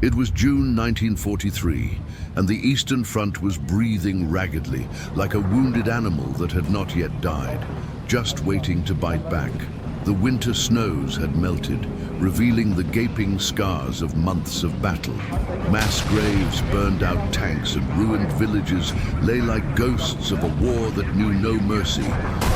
It was June 1943, and the Eastern Front was breathing raggedly, like a wounded animal that had not yet died, just waiting to bite back. The winter snows had melted, revealing the gaping scars of months of battle. Mass graves, burned-out tanks, and ruined villages lay like ghosts of a war that knew no mercy.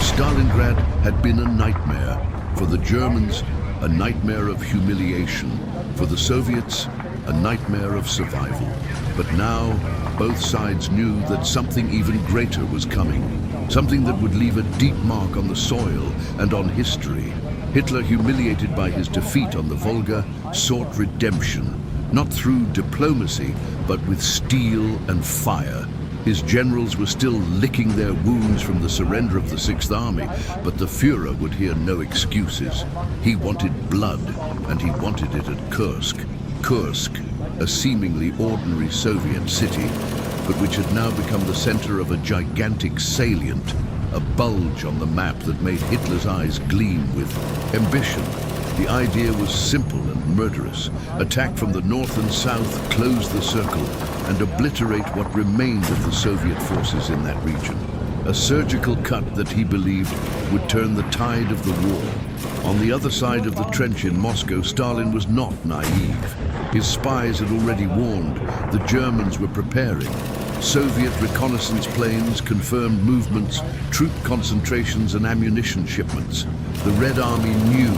Stalingrad had been a nightmare. For the Germans, a nightmare of humiliation. For the Soviets, a nightmare of survival. But now, both sides knew that something even greater was coming. Something that would leave a deep mark on the soil and on history. Hitler, humiliated by his defeat on the Volga, sought redemption, not through diplomacy, but with steel and fire. His generals were still licking their wounds from the surrender of the Sixth Army, but the Führer would hear no excuses. He wanted blood, and he wanted it at Kursk. Kursk, a seemingly ordinary Soviet city, but which had now become the center of a gigantic salient, a bulge on the map that made Hitler's eyes gleam with ambition. The idea was simple and murderous. Attack from the north and south, close the circle, and obliterate what remained of the Soviet forces in that region. A surgical cut that he believed would turn the tide of the war. On the other side of the trench in Moscow, Stalin was not naive. His spies had already warned the Germans were preparing. Soviet reconnaissance planes confirmed movements, troop concentrations, and ammunition shipments. The Red Army knew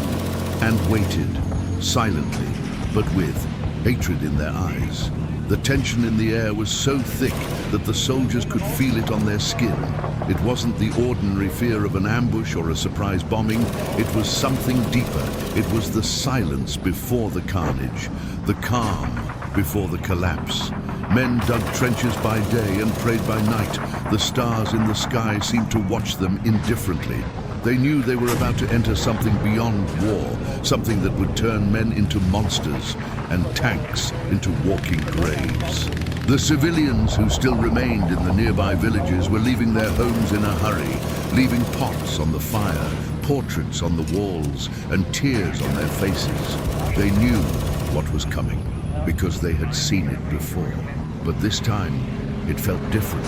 and waited, silently, but with hatred in their eyes. The tension in the air was so thick that the soldiers could feel it on their skin. It wasn't the ordinary fear of an ambush or a surprise bombing. It was something deeper. It was the silence before the carnage, the calm before the collapse. Men dug trenches by day and prayed by night. The stars in the sky seemed to watch them indifferently. They knew they were about to enter something beyond war, something that would turn men into monsters and tanks into walking graves. The civilians who still remained in the nearby villages were leaving their homes in a hurry, leaving pots on the fire, portraits on the walls, and tears on their faces. They knew what was coming because they had seen it before. But this time, it felt different.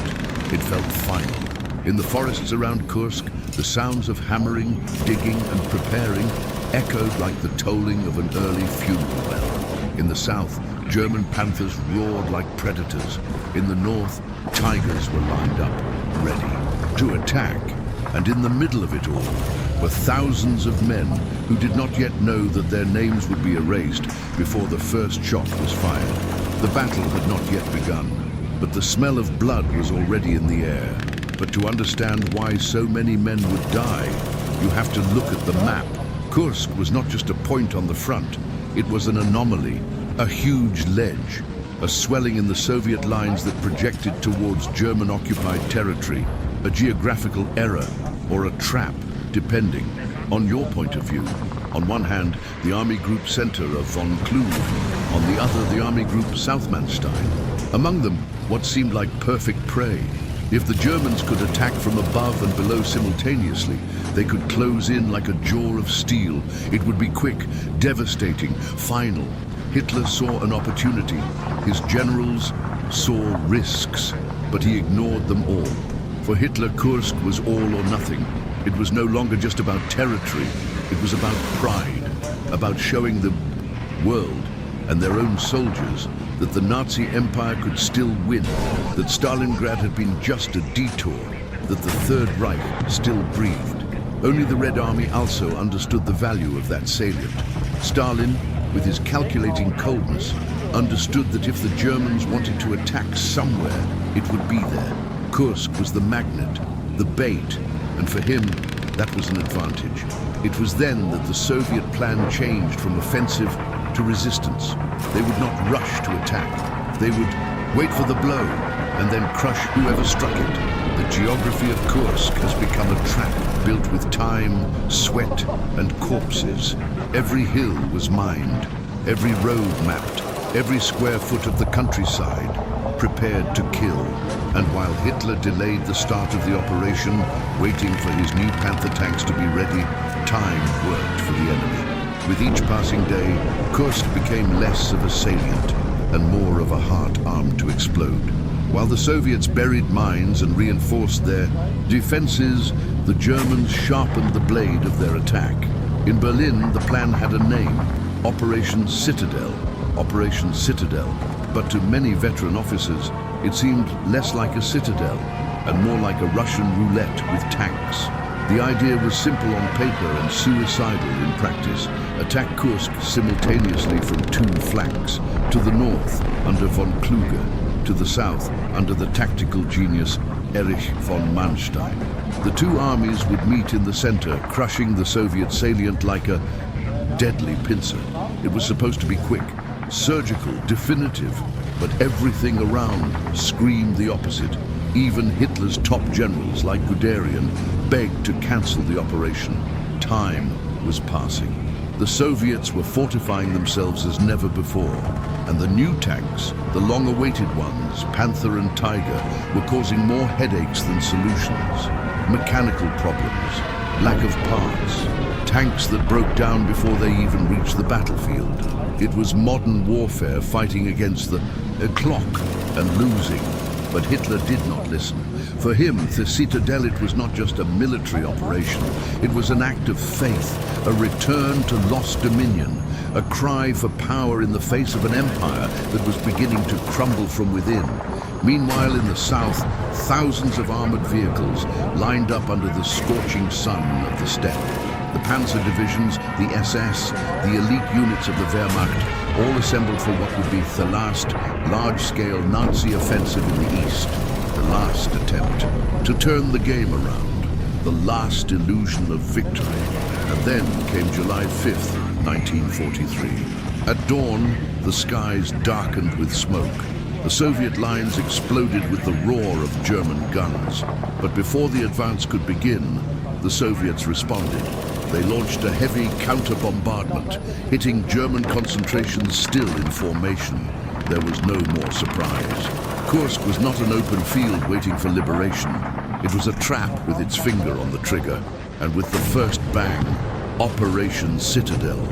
It felt final. In the forests around Kursk, the sounds of hammering, digging, and preparing echoed like the tolling of an early funeral bell. In the south, German panthers roared like predators. In the north, tigers were lined up, ready to attack. And in the middle of it all were thousands of men who did not yet know that their names would be erased before the first shot was fired. The battle had not yet begun, but the smell of blood was already in the air. But to understand why so many men would die, you have to look at the map. Kursk was not just a point on the front. It was an anomaly, a huge ledge, a swelling in the Soviet lines that projected towards German-occupied territory, a geographical error or a trap, depending on your point of view. On one hand, the Army Group Center of von Kluge, on the other, the Army Group Southmanstein. Among them, what seemed like perfect prey. If the Germans could attack from above and below simultaneously, they could close in like a jaw of steel. It would be quick, devastating, final. Hitler saw an opportunity. His generals saw risks, but he ignored them all. For Hitler, Kursk was all or nothing. It was no longer just about territory. It was about pride, about showing the world and their own soldiers that the Nazi Empire could still win, that Stalingrad had been just a detour, that the Third Reich still breathed. Only the Red Army also understood the value of that salient. Stalin, with his calculating coldness, understood that if the Germans wanted to attack somewhere, it would be there. Kursk was the magnet, the bait, and for him, that was an advantage. It was then that the Soviet plan changed from offensive to resistance. They would not rush to attack. They would wait for the blow and then crush whoever struck it. The geography of Kursk has become a trap built with time, sweat, and corpses. Every hill was mined, every road mapped, every square foot of the countryside prepared to kill. And while Hitler delayed the start of the operation, waiting for his new Panther tanks to be ready, time worked for the enemy. With each passing day, Kursk became less of a salient, and more of a heart armed to explode. While the Soviets buried mines and reinforced their defenses, the Germans sharpened the blade of their attack. In Berlin, the plan had a name, Operation Citadel. Operation Citadel. But to many veteran officers, it seemed less like a citadel and more like a Russian roulette with tanks. The idea was simple on paper and suicidal in practice. Attack Kursk simultaneously from two flanks. To the north, under von Kluge. To the south, under the tactical genius Erich von Manstein. The two armies would meet in the center, crushing the Soviet salient like a deadly pincer. It was supposed to be quick, surgical, definitive, but everything around screamed the opposite. Even Hitler's top generals, like Guderian, begged to cancel the operation. Time was passing. The Soviets were fortifying themselves as never before, and the new tanks, the long-awaited ones, Panther and Tiger, were causing more headaches than solutions. Mechanical problems, lack of parts, tanks that broke down before they even reached the battlefield. It was modern warfare fighting against the clock and losing. But Hitler did not listen. For him, the Citadel, it was not just a military operation. It was an act of faith, a return to lost dominion, a cry for power in the face of an empire that was beginning to crumble from within. Meanwhile, in the south, thousands of armored vehicles lined up under the scorching sun of the steppe. The Panzer divisions, the SS, the elite units of the Wehrmacht, all assembled for what would be the last large-scale Nazi offensive in the east. The last attempt to turn the game around. The last illusion of victory. And then came July 5th, 1943. At dawn, the skies darkened with smoke. The Soviet lines exploded with the roar of German guns. But before the advance could begin, the Soviets responded. They launched a heavy counter-bombardment, hitting German concentrations still in formation. There was no more surprise. Kursk was not an open field waiting for liberation. It was a trap with its finger on the trigger. And with the first bang, Operation Citadel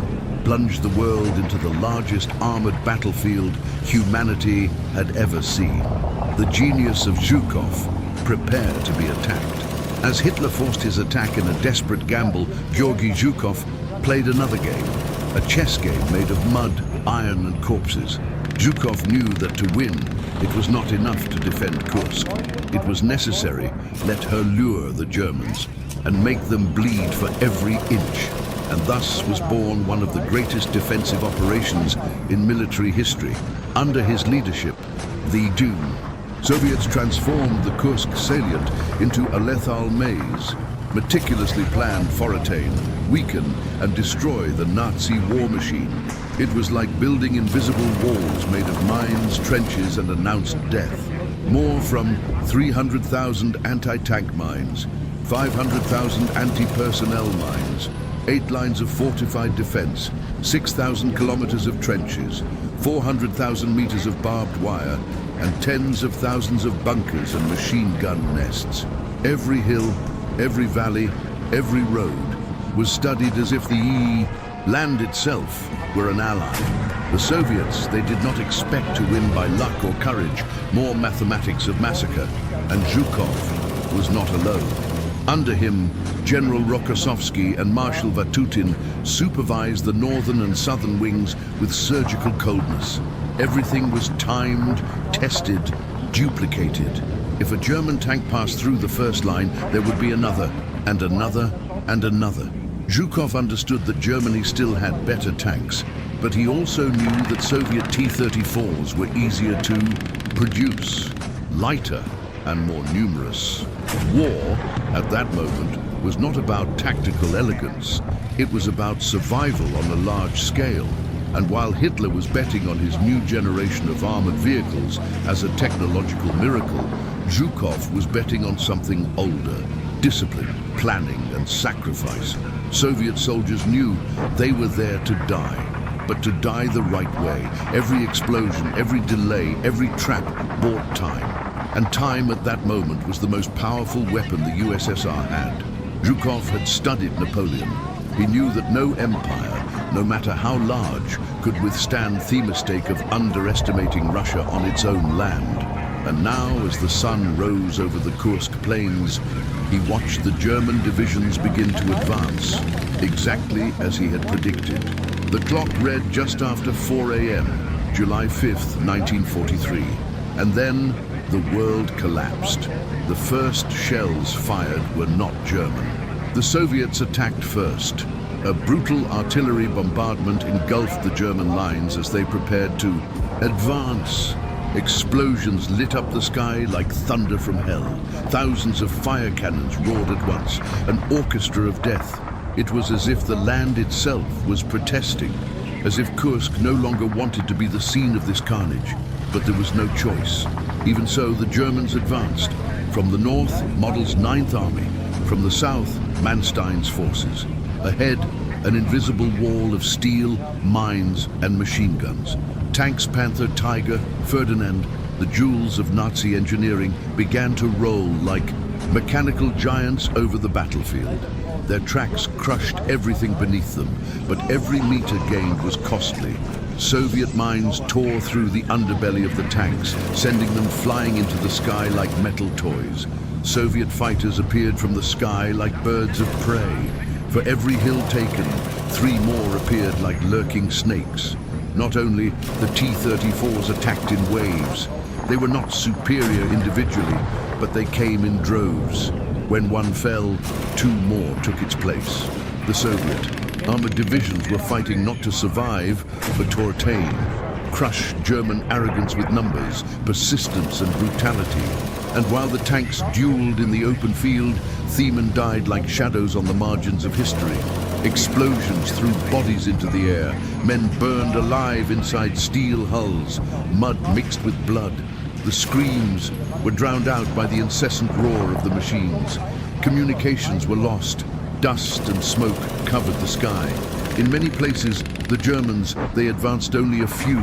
plunged the world into the largest armored battlefield humanity had ever seen. The genius of Zhukov prepared to be attacked. As Hitler forced his attack in a desperate gamble, Georgy Zhukov played another game, a chess game made of mud, iron and corpses. Zhukov knew that to win, it was not enough to defend Kursk. It was necessary, let her lure the Germans and make them bleed for every inch. And thus was born one of the greatest defensive operations in military history. Under his leadership, the Doom. Soviets transformed the Kursk salient into a lethal maze, meticulously planned for attain, weaken and destroy the Nazi war machine. It was like building invisible walls made of mines, trenches and announced death. More from 300,000 anti-tank mines, 500,000 anti-personnel mines, 8 lines of fortified defense, 6,000 kilometers of trenches, 400,000 meters of barbed wire, and tens of thousands of bunkers and machine gun nests. Every hill, every valley, every road was studied as if the land itself were an ally. The Soviets, they did not expect to win by luck or courage, more mathematics of massacre, and Zhukov was not alone. Under him, General Rokossovsky and Marshal Vatutin supervised the northern and southern wings with surgical coldness. Everything was timed, tested, duplicated. If a German tank passed through the first line, there would be another, and another, and another. Zhukov understood that Germany still had better tanks, but he also knew that Soviet T-34s were easier to produce, lighter, and more numerous. War, at that moment, was not about tactical elegance. It was about survival on a large scale. And while Hitler was betting on his new generation of armored vehicles as a technological miracle, Zhukov was betting on something older, discipline, planning, and sacrifice. Soviet soldiers knew they were there to die, but to die the right way. Every explosion, every delay, every trap bought time. And time at that moment was the most powerful weapon the USSR had. Zhukov had studied Napoleon. He knew that no empire no matter how large, could withstand the mistake of underestimating Russia on its own land. And now, as the sun rose over the Kursk plains, he watched the German divisions begin to advance, exactly as he had predicted. The clock read just after 4 a.m., July 5th, 1943, and then the world collapsed. The first shells fired were not German. The Soviets attacked first. A brutal artillery bombardment engulfed the German lines as they prepared to advance. Explosions lit up the sky like thunder from hell. Thousands of fire cannons roared at once, an orchestra of death. It was as if the land itself was protesting, as if Kursk no longer wanted to be the scene of this carnage. But there was no choice. Even so, the Germans advanced. From the north, Model's 9th Army. From the south, Manstein's forces. Ahead, an invisible wall of steel, mines, and machine guns. Tanks Panther, Tiger, Ferdinand, the jewels of Nazi engineering, began to roll like mechanical giants over the battlefield. Their tracks crushed everything beneath them, but every meter gained was costly. Soviet mines tore through the underbelly of the tanks, sending them flying into the sky like metal toys. Soviet fighters appeared from the sky like birds of prey. For every hill taken, 3 more appeared like lurking snakes. Not only the T-34s attacked in waves, they were not superior individually, but they came in droves. When one fell, 2 more took its place. The Soviet armored divisions were fighting not to survive, but to attain. Crush German arrogance with numbers, persistence and brutality. And while the tanks dueled in the open field, Thiemen died like shadows on the margins of history. Explosions threw bodies into the air. Men burned alive inside steel hulls. Mud mixed with blood. The screams were drowned out by the incessant roar of the machines. Communications were lost. Dust and smoke covered the sky. In many places, the Germans, they advanced only a few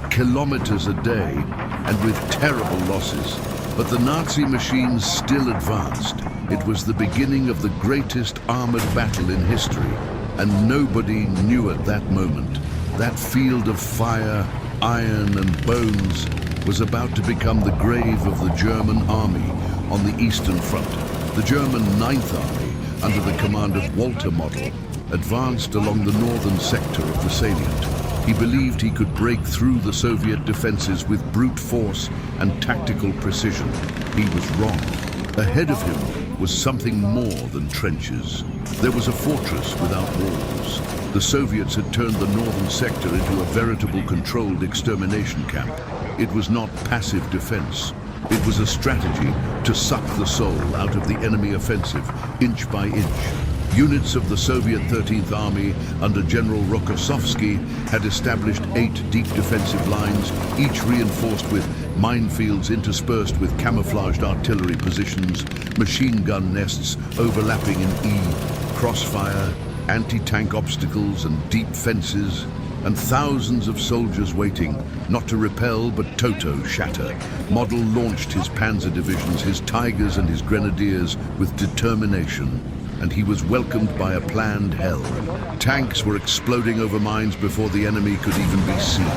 kilometers a day, and with terrible losses. But the Nazi machines still advanced. It was the beginning of the greatest armored battle in history, and nobody knew at that moment that field of fire, iron and bones was about to become the grave of the German army on the Eastern Front. The German 9th Army, under the command of Walter Model, advanced along the northern sector of the salient. He believed he could break through the Soviet defenses with brute force and tactical precision. He was wrong. Ahead of him was something more than trenches. There was a fortress without walls. The Soviets had turned the northern sector into a veritable controlled extermination camp. It was not passive defense. It was a strategy to suck the soul out of the enemy offensive, inch by inch. Units of the Soviet 13th Army under General Rokossovsky had established 8 deep defensive lines, each reinforced with minefields interspersed with camouflaged artillery positions, machine gun nests overlapping in E, crossfire, anti-tank obstacles and deep fences, and thousands of soldiers waiting, not to repel but toto shatter. Model launched his panzer divisions, his Tigers and his Grenadiers with determination, and he was welcomed by a planned hell. Tanks were exploding over mines before the enemy could even be seen.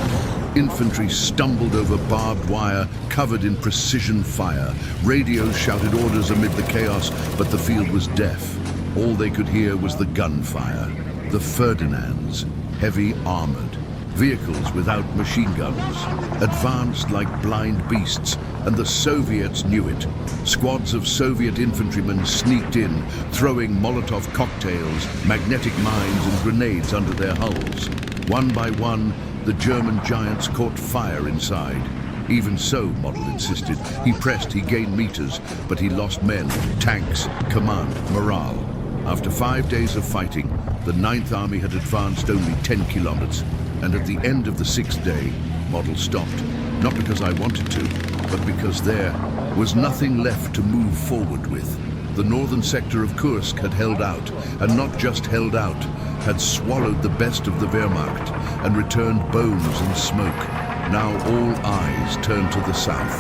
Infantry stumbled over barbed wire, covered in precision fire. Radios shouted orders amid the chaos, but the field was deaf. All they could hear was the gunfire. The Ferdinands, heavy armored. Vehicles without machine guns, advanced like blind beasts, and the Soviets knew it. Squads of Soviet infantrymen sneaked in, throwing Molotov cocktails, magnetic mines and grenades under their hulls. One by one, the German giants caught fire inside. Even so, Model insisted. He pressed, he gained meters, but he lost men, tanks, command, morale. After 5 days of fighting, the 9th Army had advanced only 10 kilometers, and at the end of the 6th day, Model stopped. Not because I wanted to, but because there was nothing left to move forward with. The northern sector of Kursk had held out, and not just held out, had swallowed the best of the Wehrmacht and returned bones and smoke. Now all eyes turned to the south,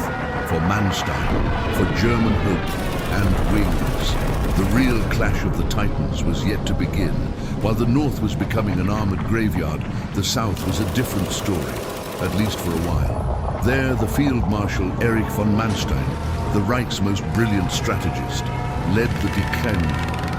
for Manstein, for German hope and wings. The real clash of the Titans was yet to begin. While the north was becoming an armored graveyard, the south was a different story, at least for a while. There, the Field Marshal Erich von Manstein, the Reich's most brilliant strategist, led the declared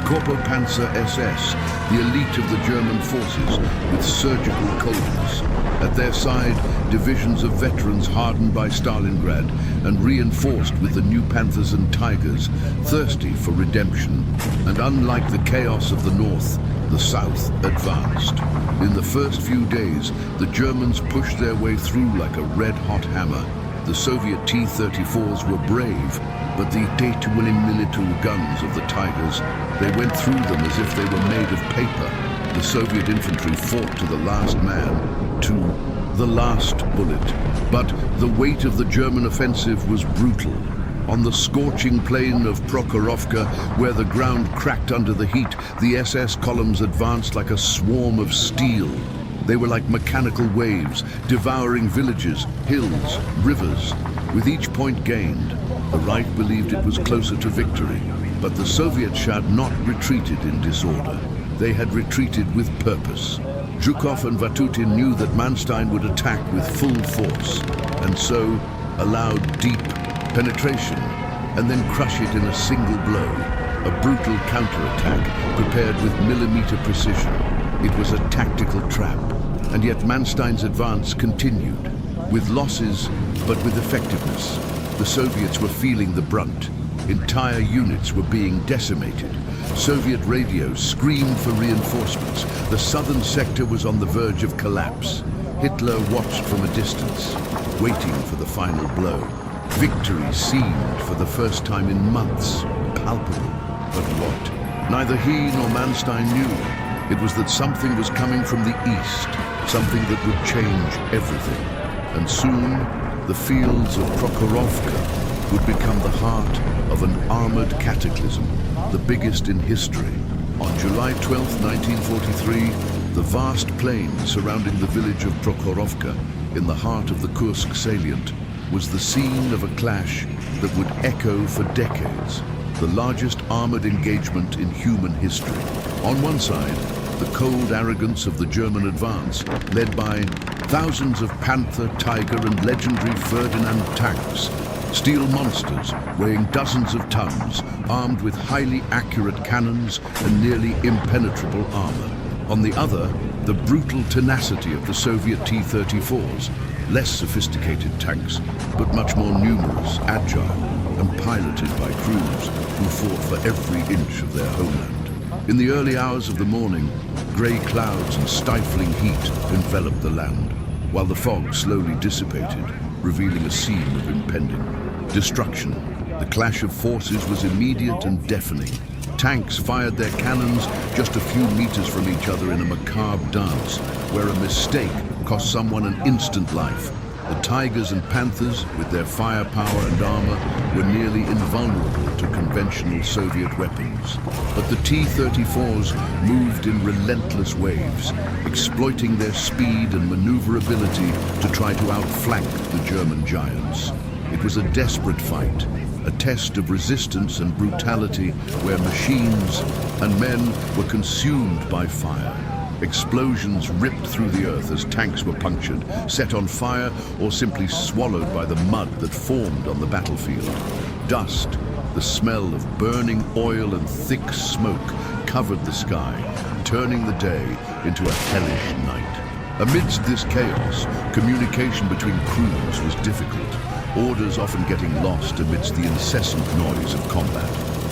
Korpopanzer SS, the elite of the German forces, with surgical coldness. At their side, divisions of veterans hardened by Stalingrad and reinforced with the new Panthers and Tigers, thirsty for redemption. And unlike the chaos of the north, the south advanced. In the first few days, the Germans pushed their way through like a red-hot hammer. The Soviet T-34s were brave, but the T-22 guns of the Tigers, they went through them as if they were made of paper. The Soviet infantry fought to the last man, to the last bullet. But the weight of the German offensive was brutal. On the scorching plain of Prokhorovka, where the ground cracked under the heat, the SS columns advanced like a swarm of steel. They were like mechanical waves, devouring villages, hills, rivers. With each point gained, the Reich believed it was closer to victory. But the Soviets had not retreated in disorder. They had retreated with purpose. Zhukov and Vatutin knew that Manstein would attack with full force, and so allowed deep penetration, and then crush it in a single blow. A brutal counterattack prepared with millimeter precision. It was a tactical trap, and yet Manstein's advance continued. With losses, but with effectiveness. The Soviets were feeling the brunt. Entire units were being decimated. Soviet radios screamed for reinforcements. The southern sector was on the verge of collapse. Hitler watched from a distance, waiting for the final blow. Victory seemed, for the first time in months, palpable. But what? Neither he nor Manstein knew. It was that something was coming from the east, something that would change everything. And soon, the fields of Prokhorovka would become the heart of an armored cataclysm, the biggest in history. On July 12, 1943, the vast plain surrounding the village of Prokhorovka, in the heart of the Kursk salient, was the scene of a clash that would echo for decades, the largest armored engagement in human history. On one side, the cold arrogance of the German advance, led by thousands of Panther, Tiger, and legendary Ferdinand tanks, steel monsters weighing dozens of tons, armed with highly accurate cannons and nearly impenetrable armor. On the other, the brutal tenacity of the Soviet T-34s, less sophisticated tanks, but much more numerous, agile, and piloted by crews who fought for every inch of their homeland. In the early hours of the morning, grey clouds and stifling heat enveloped the land, while the fog slowly dissipated, revealing a scene of impending destruction. The clash of forces was immediate and deafening. Tanks fired their cannons just a few meters from each other in a macabre dance, where a mistake cost someone an instant life. The Tigers and Panthers, with their firepower and armor, were nearly invulnerable to conventional Soviet weapons. But the T-34s moved in relentless waves, exploiting their speed and maneuverability to try to outflank the German giants. It was a desperate fight, a test of resistance and brutality where machines and men were consumed by fire. Explosions ripped through the earth as tanks were punctured, set on fire, or simply swallowed by the mud that formed on the battlefield. Dust, the smell of burning oil and thick smoke, covered the sky, turning the day into a hellish night. Amidst this chaos, communication between crews was difficult, orders often getting lost amidst the incessant noise of combat.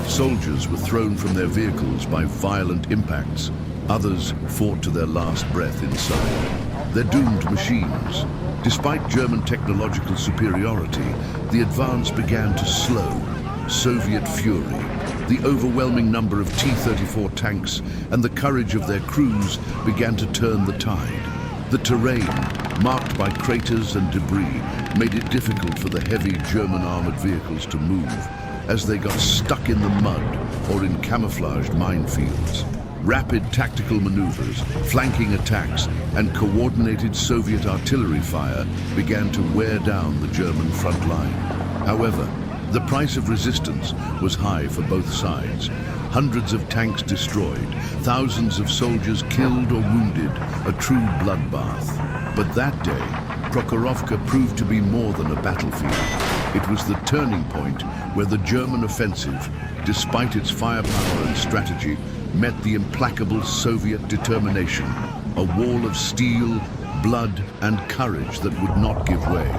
Soldiers were thrown from their vehicles by violent impacts. Others fought to their last breath inside. They're doomed machines. Despite German technological superiority, the advance began to slow. Soviet fury, the overwhelming number of T-34 tanks, and the courage of their crews began to turn the tide. The terrain, marked by craters and debris, made it difficult for the heavy German armored vehicles to move, as they got stuck in the mud or in camouflaged minefields. Rapid tactical maneuvers, flanking attacks, and coordinated Soviet artillery fire began to wear down the German front line. However, the price of resistance was high for both sides. Hundreds of tanks destroyed, thousands of soldiers killed or wounded, a true bloodbath. But that day, Prokhorovka proved to be more than a battlefield. It was the turning point where the German offensive, despite its firepower and strategy, met the implacable Soviet determination, a wall of steel, blood and courage that would not give way.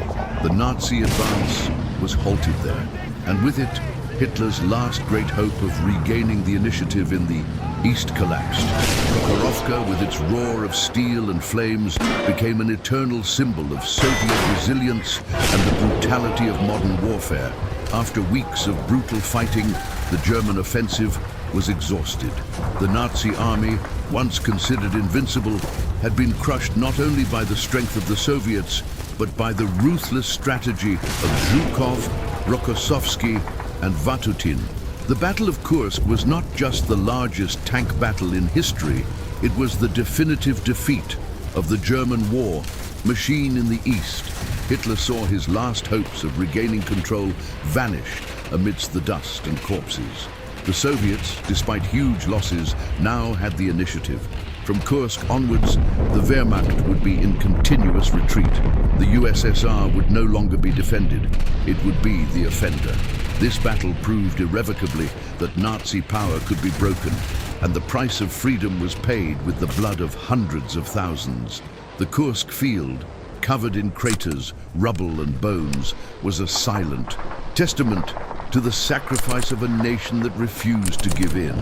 The Nazi advance was halted there, and with it, Hitler's last great hope of regaining the initiative in the East collapsed. Prokhorovka, with its roar of steel and flames, became an eternal symbol of Soviet resilience and the brutality of modern warfare. After weeks of brutal fighting, the German offensive was exhausted. The Nazi army, once considered invincible, had been crushed not only by the strength of the Soviets, but by the ruthless strategy of Zhukov, Rokossovsky, and Vatutin. The Battle of Kursk was not just the largest tank battle in history, it was the definitive defeat of the German war machine in the East. Hitler saw his last hopes of regaining control vanish amidst the dust and corpses. The Soviets, despite huge losses, now had the initiative. From Kursk onwards, the Wehrmacht would be in continuous retreat. The USSR would no longer be defended. It would be the offender. This battle proved irrevocably that Nazi power could be broken, and the price of freedom was paid with the blood of hundreds of thousands. The Kursk field, covered in craters, rubble and bones, was a silent testament to the sacrifice of a nation that refused to give in.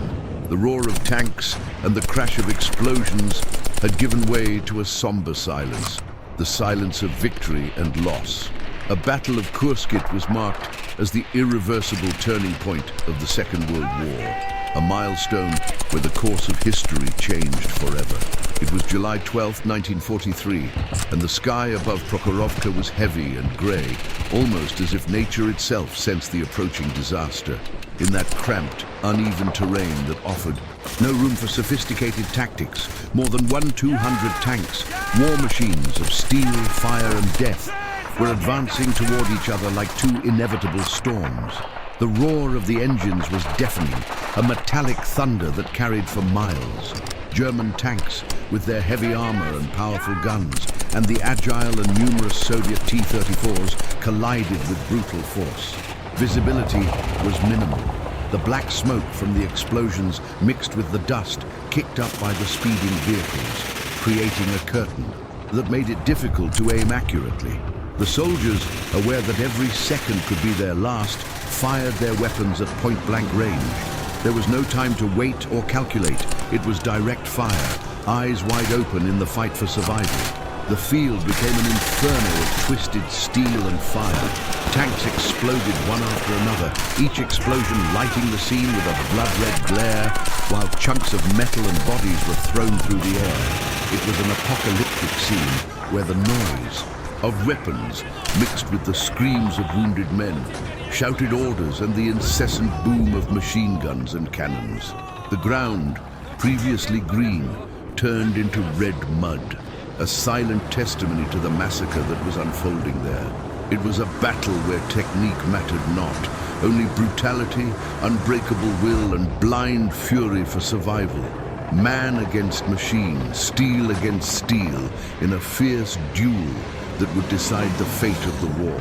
The roar of tanks and the crash of explosions had given way to a somber silence, the silence of victory and loss. A battle of Kursk was marked as the irreversible turning point of the Second World War, a milestone where the course of history changed forever. It was July 12, 1943, and the sky above Prokhorovka was heavy and grey, almost as if nature itself sensed the approaching disaster. In that cramped, uneven terrain that offered no room for sophisticated tactics, more than 200 tanks, war machines of steel, fire and death, were advancing toward each other like two inevitable storms. The roar of the engines was deafening, a metallic thunder that carried for miles. German tanks, with their heavy armor and powerful guns, and the agile and numerous Soviet T-34s collided with brutal force. Visibility was minimal. The black smoke from the explosions mixed with the dust kicked up by the speeding vehicles, creating a curtain that made it difficult to aim accurately. The soldiers, aware that every second could be their last, fired their weapons at point-blank range. There was no time to wait or calculate. It was direct fire, eyes wide open in the fight for survival. The field became an inferno of twisted steel and fire. Tanks exploded one after another, each explosion lighting the scene with a blood-red glare, while chunks of metal and bodies were thrown through the air. It was an apocalyptic scene where the noise of weapons mixed with the screams of wounded men, shouted orders and the incessant boom of machine guns and cannons. The ground, previously green, turned into red mud, a silent testimony to the massacre that was unfolding there. It was a battle where technique mattered not, only brutality, unbreakable will and blind fury for survival. Man against machine, steel against steel, in a fierce duel that would decide the fate of the war.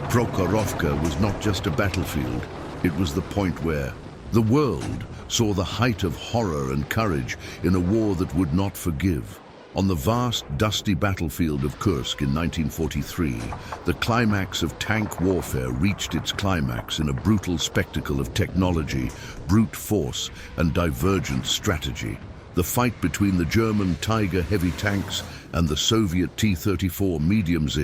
Prokhorovka was not just a battlefield, it was the point where the world saw the height of horror and courage in a war that would not forgive. On the vast, dusty battlefield of Kursk in 1943, the climax of tank warfare reached its climax in a brutal spectacle of technology, brute force, and divergent strategy. The fight between the German Tiger heavy tanks and the Soviet T-34 mediums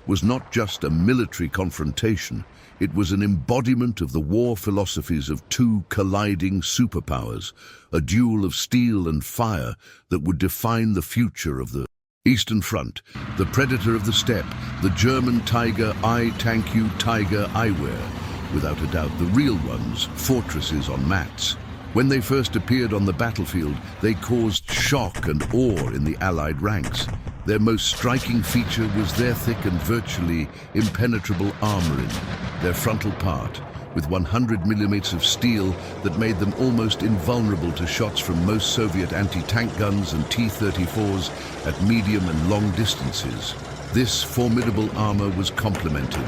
was not just a military confrontation, it was an embodiment of the war philosophies of two colliding superpowers, a duel of steel and fire that would define the future of the Eastern Front, the predator of the steppe, the German Tiger, I tank you Tiger eyewear. Without a doubt, the real ones, fortresses on mats. When they first appeared on the battlefield, they caused shock and awe in the Allied ranks. Their most striking feature was their thick and virtually impenetrable armoring. Their frontal part, with 100 mm of steel that made them almost invulnerable to shots from most Soviet anti-tank guns and T-34s at medium and long distances. This formidable armor was complemented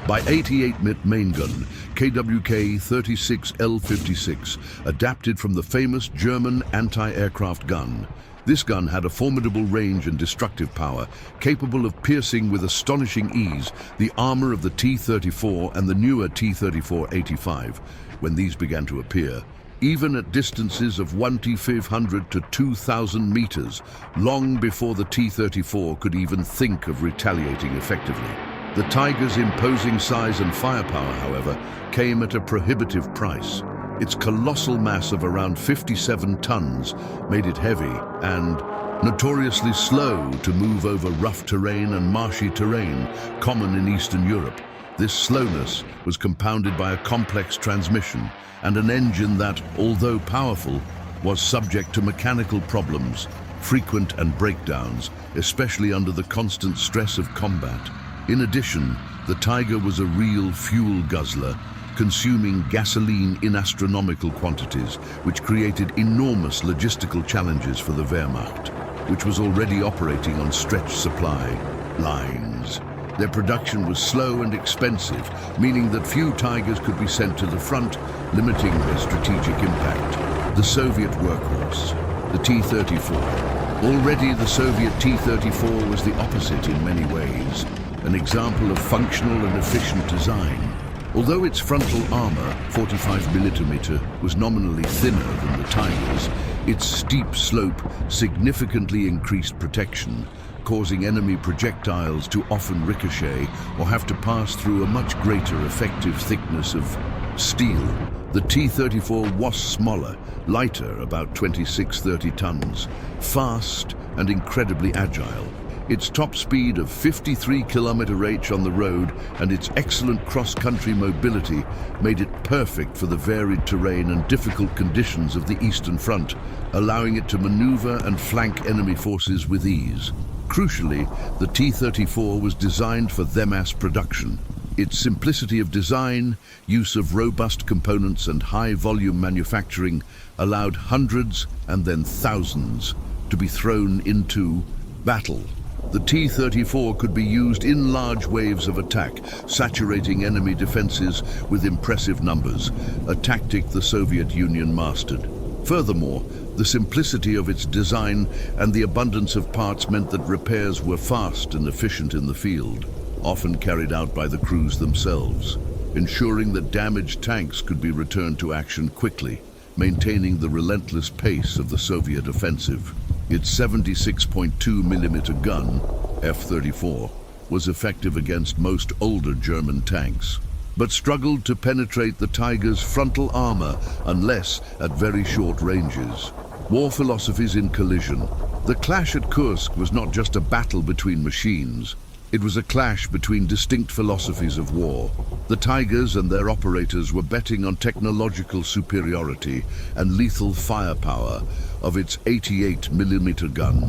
by 88mm main gun KWK-36L56, adapted from the famous German anti-aircraft gun. This gun had a formidable range and destructive power, capable of piercing with astonishing ease the armor of the T-34 and the newer T-34-85 when these began to appear, even at distances of 1,500 to 2,000 meters, long before the T-34 could even think of retaliating effectively. The Tiger's imposing size and firepower, however, came at a prohibitive price. Its colossal mass of around 57 tons made it heavy and notoriously slow to move over rough terrain and marshy terrain common in Eastern Europe. This slowness was compounded by a complex transmission and an engine that, although powerful, was subject to mechanical problems, frequent and breakdowns, especially under the constant stress of combat. In addition, the Tiger was a real fuel guzzler, consuming gasoline in astronomical quantities, which created enormous logistical challenges for the Wehrmacht, which was already operating on stretched supply lines. Their production was slow and expensive, meaning that few Tigers could be sent to the front, limiting their strategic impact. The Soviet workhorse, the T-34. Already the Soviet T-34 was the opposite in many ways, an example of functional and efficient design. Although its frontal armor, 45mm, was nominally thinner than the Tiger's, its steep slope significantly increased protection, causing enemy projectiles to often ricochet or have to pass through a much greater effective thickness of steel. The T-34 was smaller, lighter, about 26-30 tons, fast and incredibly agile. Its top speed of 53 km/h on the road and its excellent cross-country mobility made it perfect for the varied terrain and difficult conditions of the Eastern Front, allowing it to maneuver and flank enemy forces with ease. Crucially, the T-34 was designed for mass production. Its simplicity of design, use of robust components and high-volume manufacturing allowed hundreds and then thousands to be thrown into battle. The T-34 could be used in large waves of attack, saturating enemy defenses with impressive numbers, a tactic the Soviet Union mastered. Furthermore, the simplicity of its design and the abundance of parts meant that repairs were fast and efficient in the field, often carried out by the crews themselves, ensuring that damaged tanks could be returned to action quickly, maintaining the relentless pace of the Soviet offensive. Its 76.2mm gun, F-34, was effective against most older German tanks, but struggled to penetrate the Tiger's frontal armor unless at very short ranges. War philosophies in collision. The clash at Kursk was not just a battle between machines. It was a clash between distinct philosophies of war. The Tigers and their operators were betting on technological superiority and lethal firepower of its 88mm gun.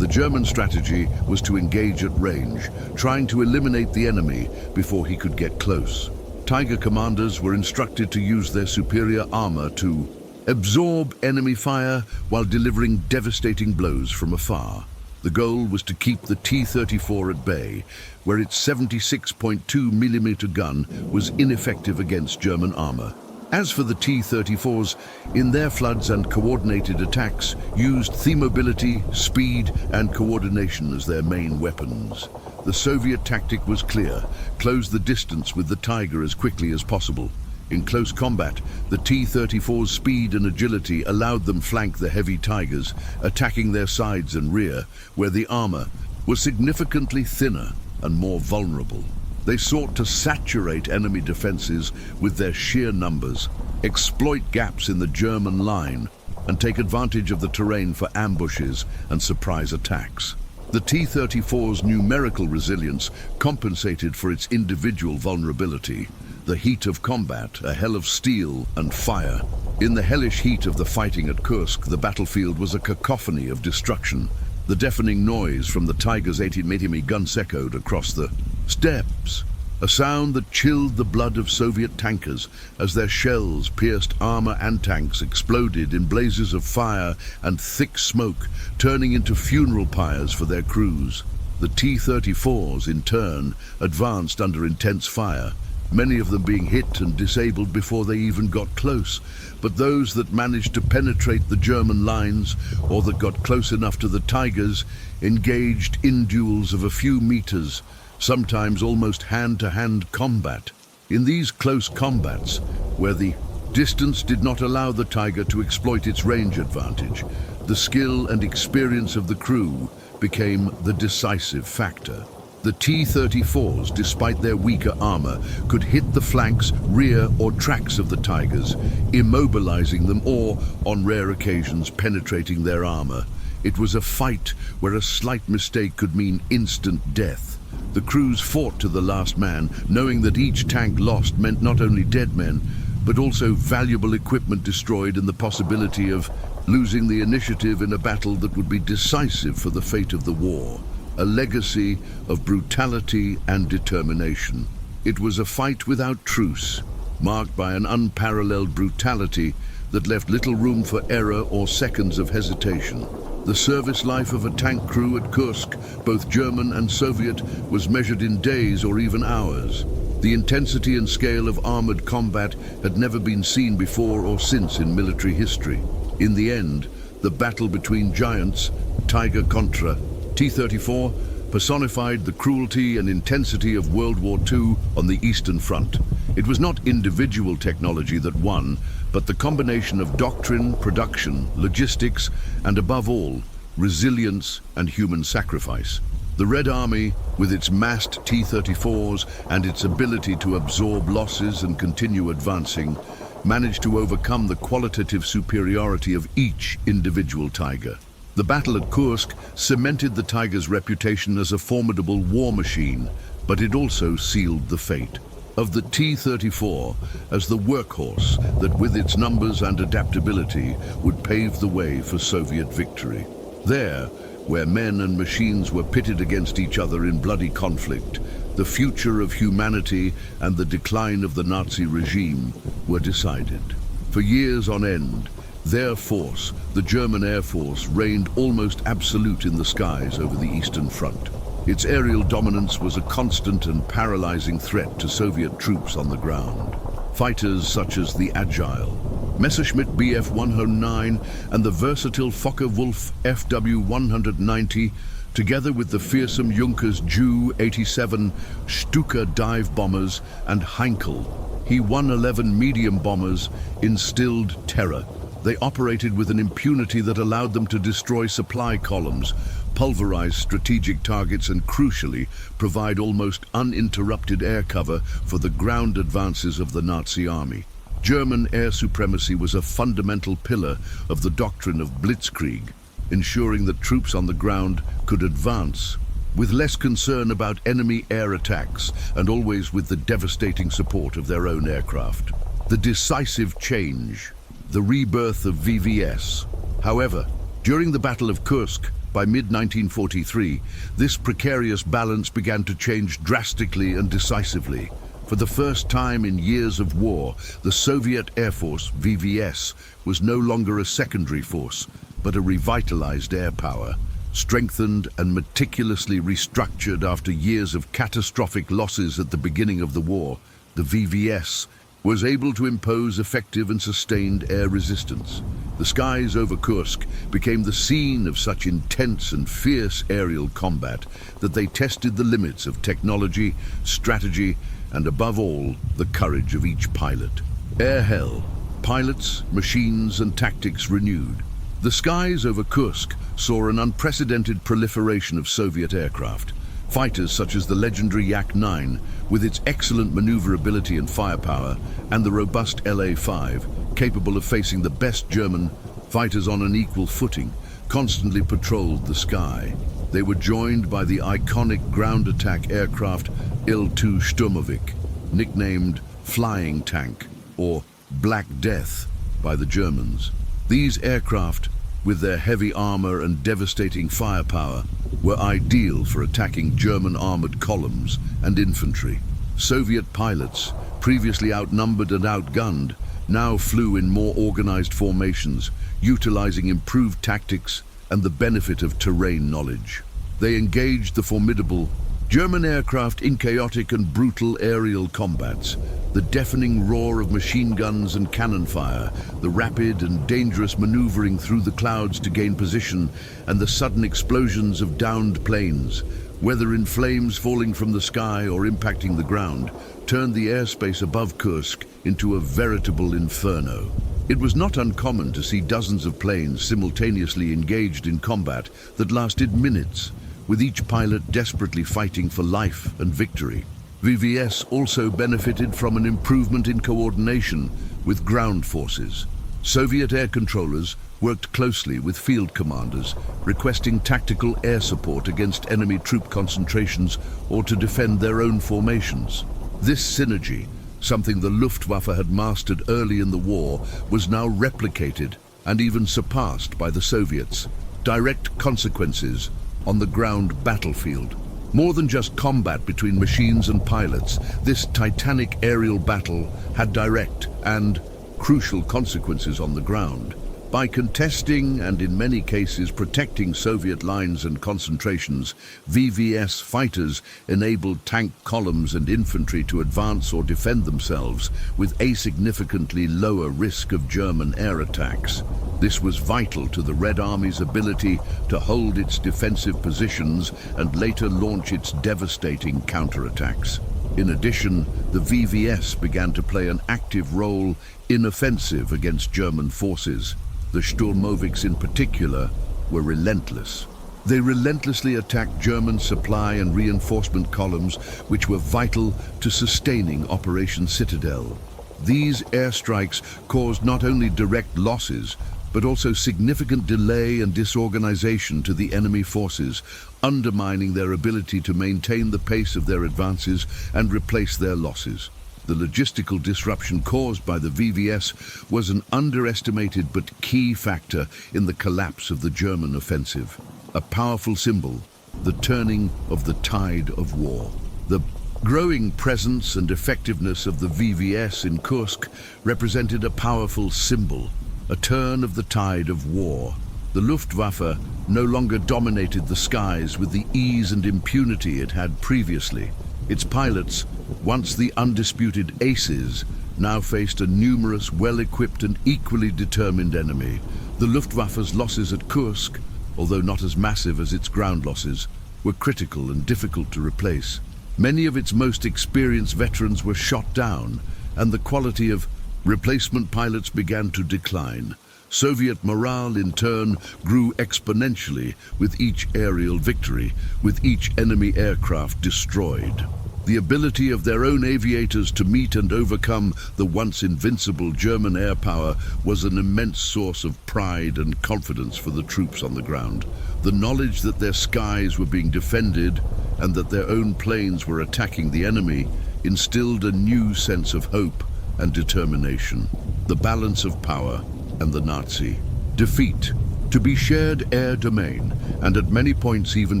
The German strategy was to engage at range, trying to eliminate the enemy before he could get close. Tiger commanders were instructed to use their superior armor to absorb enemy fire while delivering devastating blows from afar. The goal was to keep the T-34 at bay, where its 76.2mm gun was ineffective against German armor. As for the T-34s, in their floods and coordinated attacks, used mobility, speed, and coordination as their main weapons. The Soviet tactic was clear: close the distance with the Tiger as quickly as possible. In close combat, the T-34's speed and agility allowed them flank the heavy Tigers, attacking their sides and rear, where the armor was significantly thinner and more vulnerable. They sought to saturate enemy defenses with their sheer numbers, exploit gaps in the German line, and take advantage of the terrain for ambushes and surprise attacks. The T-34's numerical resilience compensated for its individual vulnerability. The heat of combat, a hell of steel and fire. In the hellish heat of the fighting at Kursk, the battlefield was a cacophony of destruction. The deafening noise from the Tiger's 80mm guns echoed across the steppes, a sound that chilled the blood of Soviet tankers as their shells pierced armor and tanks, exploded in blazes of fire and thick smoke, turning into funeral pyres for their crews. The T-34s, in turn, advanced under intense fire, many of them being hit and disabled before they even got close. But those that managed to penetrate the German lines, or that got close enough to the Tigers, engaged in duels of a few meters, sometimes almost hand-to-hand combat. In these close combats, where the distance did not allow the Tiger to exploit its range advantage, the skill and experience of the crew became the decisive factor. The T-34s, despite their weaker armor, could hit the flanks, rear or tracks of the Tigers, immobilizing them or, on rare occasions, penetrating their armor. It was a fight where a slight mistake could mean instant death. The crews fought to the last man, knowing that each tank lost meant not only dead men, but also valuable equipment destroyed and the possibility of losing the initiative in a battle that would be decisive for the fate of the war. A legacy of brutality and determination. It was a fight without truce, marked by an unparalleled brutality that left little room for error or seconds of hesitation. The service life of a tank crew at Kursk, both German and Soviet, was measured in days or even hours. The intensity and scale of armored combat had never been seen before or since in military history. In the end, the battle between giants, Tiger contra T-34, personified the cruelty and intensity of World War II on the Eastern Front. It was not individual technology that won, but the combination of doctrine, production, logistics, and above all, resilience and human sacrifice. The Red Army, with its massed T-34s and its ability to absorb losses and continue advancing, managed to overcome the qualitative superiority of each individual Tiger. The battle at Kursk cemented the Tiger's reputation as a formidable war machine, but it also sealed the fate of the T-34 as the workhorse that, with its numbers and adaptability, would pave the way for Soviet victory. There, where men and machines were pitted against each other in bloody conflict, the future of humanity and the decline of the Nazi regime were decided. For years on end, their force, the German Air Force, reigned almost absolute in the skies over the Eastern Front. Its aerial dominance was a constant and paralyzing threat to Soviet troops on the ground. Fighters such as the agile Messerschmitt Bf-109 and the versatile Focke-Wulf FW-190, together with the fearsome Junkers Ju-87 Stuka dive bombers and Heinkel He-111 medium bombers, instilled terror. They operated with an impunity that allowed them to destroy supply columns, pulverize strategic targets, and crucially, provide almost uninterrupted air cover for the ground advances of the Nazi army. German air supremacy was a fundamental pillar of the doctrine of blitzkrieg, ensuring that troops on the ground could advance with less concern about enemy air attacks and always with the devastating support of their own aircraft. The decisive change, the rebirth of VVS. However, during the Battle of Kursk, by mid-1943, this precarious balance began to change drastically and decisively. For the first time in years of war, the Soviet Air Force, VVS, was no longer a secondary force, but a revitalized air power, strengthened and meticulously restructured after years of catastrophic losses at the beginning of the war. The VVS was able to impose effective and sustained air resistance. The skies over Kursk became the scene of such intense and fierce aerial combat that they tested the limits of technology, strategy, and above all, the courage of each pilot. Air hell, pilots, machines, and tactics renewed. The skies over Kursk saw an unprecedented proliferation of Soviet aircraft. Fighters such as the legendary Yak-9, with its excellent maneuverability and firepower, and the robust La-5, capable of facing the best German fighters on an equal footing, constantly patrolled the sky. They were joined by the iconic ground attack aircraft Il-2 Sturmovik, nicknamed Flying Tank or Black Death by the Germans. These aircraft, with their heavy armor and devastating firepower, were ideal for attacking German armored columns and infantry. Soviet pilots, previously outnumbered and outgunned, now flew in more organized formations, utilizing improved tactics and the benefit of terrain knowledge. They engaged the formidable German aircraft in chaotic and brutal aerial combats. The deafening roar of machine guns and cannon fire, the rapid and dangerous maneuvering through the clouds to gain position, and the sudden explosions of downed planes, whether in flames falling from the sky or impacting the ground, turned the airspace above Kursk into a veritable inferno. It was not uncommon to see dozens of planes simultaneously engaged in combat that lasted minutes, with each pilot desperately fighting for life and victory. WW2’s also benefited from an improvement in coordination with ground forces. Soviet air controllers worked closely with field commanders, requesting tactical air support against enemy troop concentrations or to defend their own formations. This synergy, something the Luftwaffe had mastered early in the war, was now replicated and even surpassed by the Soviets. Direct consequences on the ground battlefield. More than just combat between machines and pilots, this titanic aerial battle had direct and crucial consequences on the ground. By contesting and in many cases protecting Soviet lines and concentrations, WW2’s fighters enabled tank columns and infantry to advance or defend themselves with a significantly lower risk of German air attacks. This was vital to the Red Army's ability to hold its defensive positions and later launch its devastating counterattacks. In addition, the WW2’s began to play an active role in offensive against German forces. The Sturmovix in particular were relentless. They relentlessly attacked German supply and reinforcement columns, which were vital to sustaining Operation Citadel. These airstrikes caused not only direct losses, but also significant delay and disorganization to the enemy forces, undermining their ability to maintain the pace of their advances and replace their losses. The logistical disruption caused by the WW2’s was an underestimated but key factor in the collapse of the German offensive. A powerful symbol, the turning of the tide of war. The growing presence and effectiveness of the WW2’s in Kursk represented a powerful symbol, a turn of the tide of war. The Luftwaffe no longer dominated the skies with the ease and impunity it had previously. Its pilots, once the undisputed aces, now faced a numerous, well-equipped and equally determined enemy. The Luftwaffe's losses at Kursk, although not as massive as its ground losses, were critical and difficult to replace. Many of its most experienced veterans were shot down, and the quality of replacement pilots began to decline. Soviet morale, in turn, grew exponentially with each aerial victory, with each enemy aircraft destroyed. The ability of their own aviators to meet and overcome the once invincible German air power was an immense source of pride and confidence for the troops on the ground. The knowledge that their skies were being defended and that their own planes were attacking the enemy instilled a new sense of hope and determination. The balance of power and the Nazi defeat to be shared air domain, and at many points even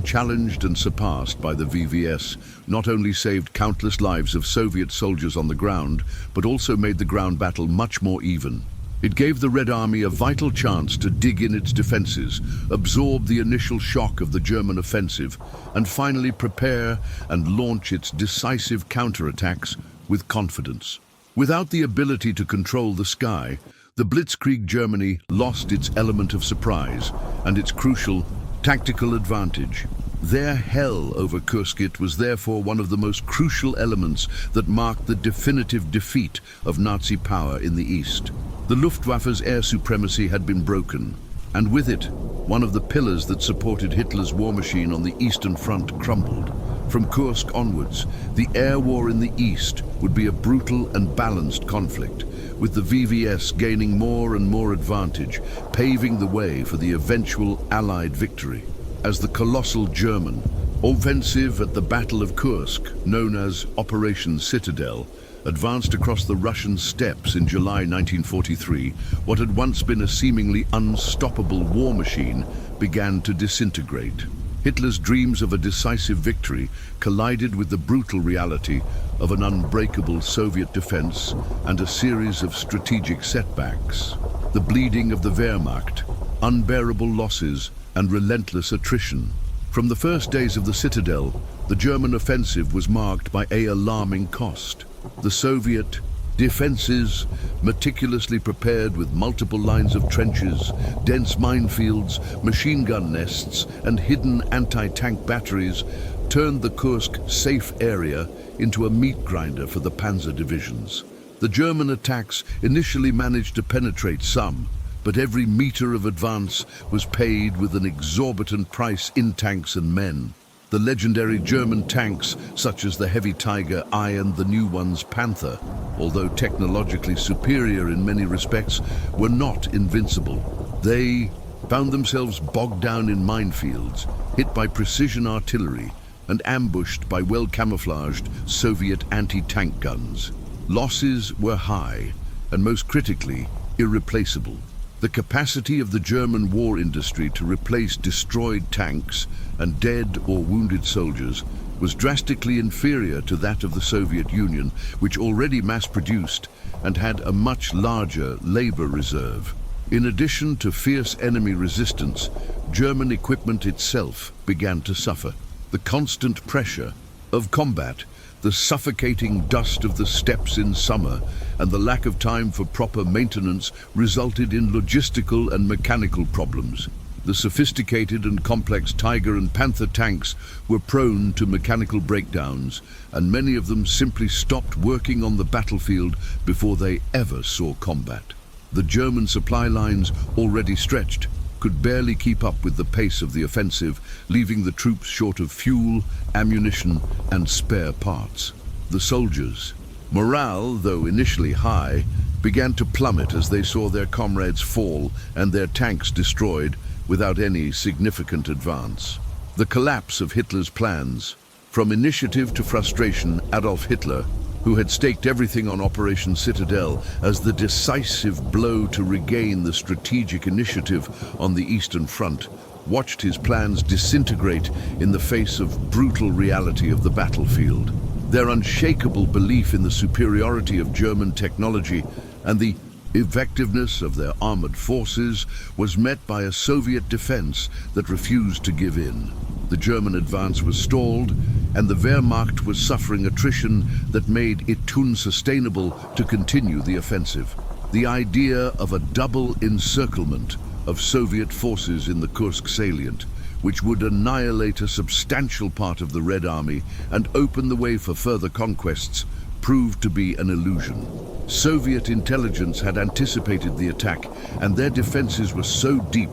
challenged and surpassed by the WW2’s, not only saved countless lives of Soviet soldiers on the ground, but also made the ground battle much more even. It gave the Red Army a vital chance to dig in its defenses, absorb the initial shock of the German offensive, and finally prepare and launch its decisive counterattacks with confidence. Without the ability to control the sky, the Blitzkrieg Germany lost its element of surprise and its crucial tactical advantage. Their hell over Kursk was therefore one of the most crucial elements that marked the definitive defeat of Nazi power in the East. The Luftwaffe's air supremacy had been broken, and with it, one of the pillars that supported Hitler's war machine on the Eastern Front crumbled. From Kursk onwards, the air war in the East would be a brutal and balanced conflict, with the WW2’s gaining more and more advantage, paving the way for the eventual Allied victory. As the colossal German offensive at the Battle of Kursk, known as Operation Citadel, advanced across the Russian steppes in July 1943, what had once been a seemingly unstoppable war machine began to disintegrate. Hitler's dreams of a decisive victory collided with the brutal reality of an unbreakable Soviet defense and a series of strategic setbacks. The bleeding of the Wehrmacht, unbearable losses, and relentless attrition. From the first days of the Citadel, the German offensive was marked by an alarming cost. The Soviet defenses, meticulously prepared with multiple lines of trenches, dense minefields, machine gun nests, and hidden anti-tank batteries, turned the Kursk safe area into a meat grinder for the panzer divisions. The German attacks initially managed to penetrate some, but every meter of advance was paid with an exorbitant price in tanks and men. The legendary German tanks, such as the heavy Tiger I and the new one's Panther, although technologically superior in many respects, were not invincible. They found themselves bogged down in minefields, hit by precision artillery, and ambushed by well-camouflaged Soviet anti-tank guns. Losses were high, and most critically, irreplaceable. The capacity of the German war industry to replace destroyed tanks and dead or wounded soldiers was drastically inferior to that of the Soviet Union, which already mass-produced and had a much larger labor reserve. In addition to fierce enemy resistance, German equipment itself began to suffer. The constant pressure of combat, the suffocating dust of the steppes in summer, and the lack of time for proper maintenance resulted in logistical and mechanical problems. The sophisticated and complex Tiger and Panther tanks were prone to mechanical breakdowns, and many of them simply stopped working on the battlefield before they ever saw combat. The German supply lines, already stretched, could barely keep up with the pace of the offensive, leaving the troops short of fuel, ammunition, and spare parts. The soldiers' morale, though initially high, began to plummet as they saw their comrades fall and their tanks destroyed without any significant advance. The collapse of Hitler's plans. From initiative to frustration, Adolf Hitler, who had staked everything on Operation Citadel as the decisive blow to regain the strategic initiative on the Eastern Front, watched his plans disintegrate in the face of brutal reality of the battlefield. Their unshakable belief in the superiority of German technology and the effectiveness of their armored forces was met by a Soviet defense that refused to give in. The German advance was stalled, and the Wehrmacht was suffering attrition that made it unsustainable to continue the offensive. The idea of a double encirclement of Soviet forces in the Kursk salient, which would annihilate a substantial part of the Red Army and open the way for further conquests, proved to be an illusion. Soviet intelligence had anticipated the attack, and their defenses were so deep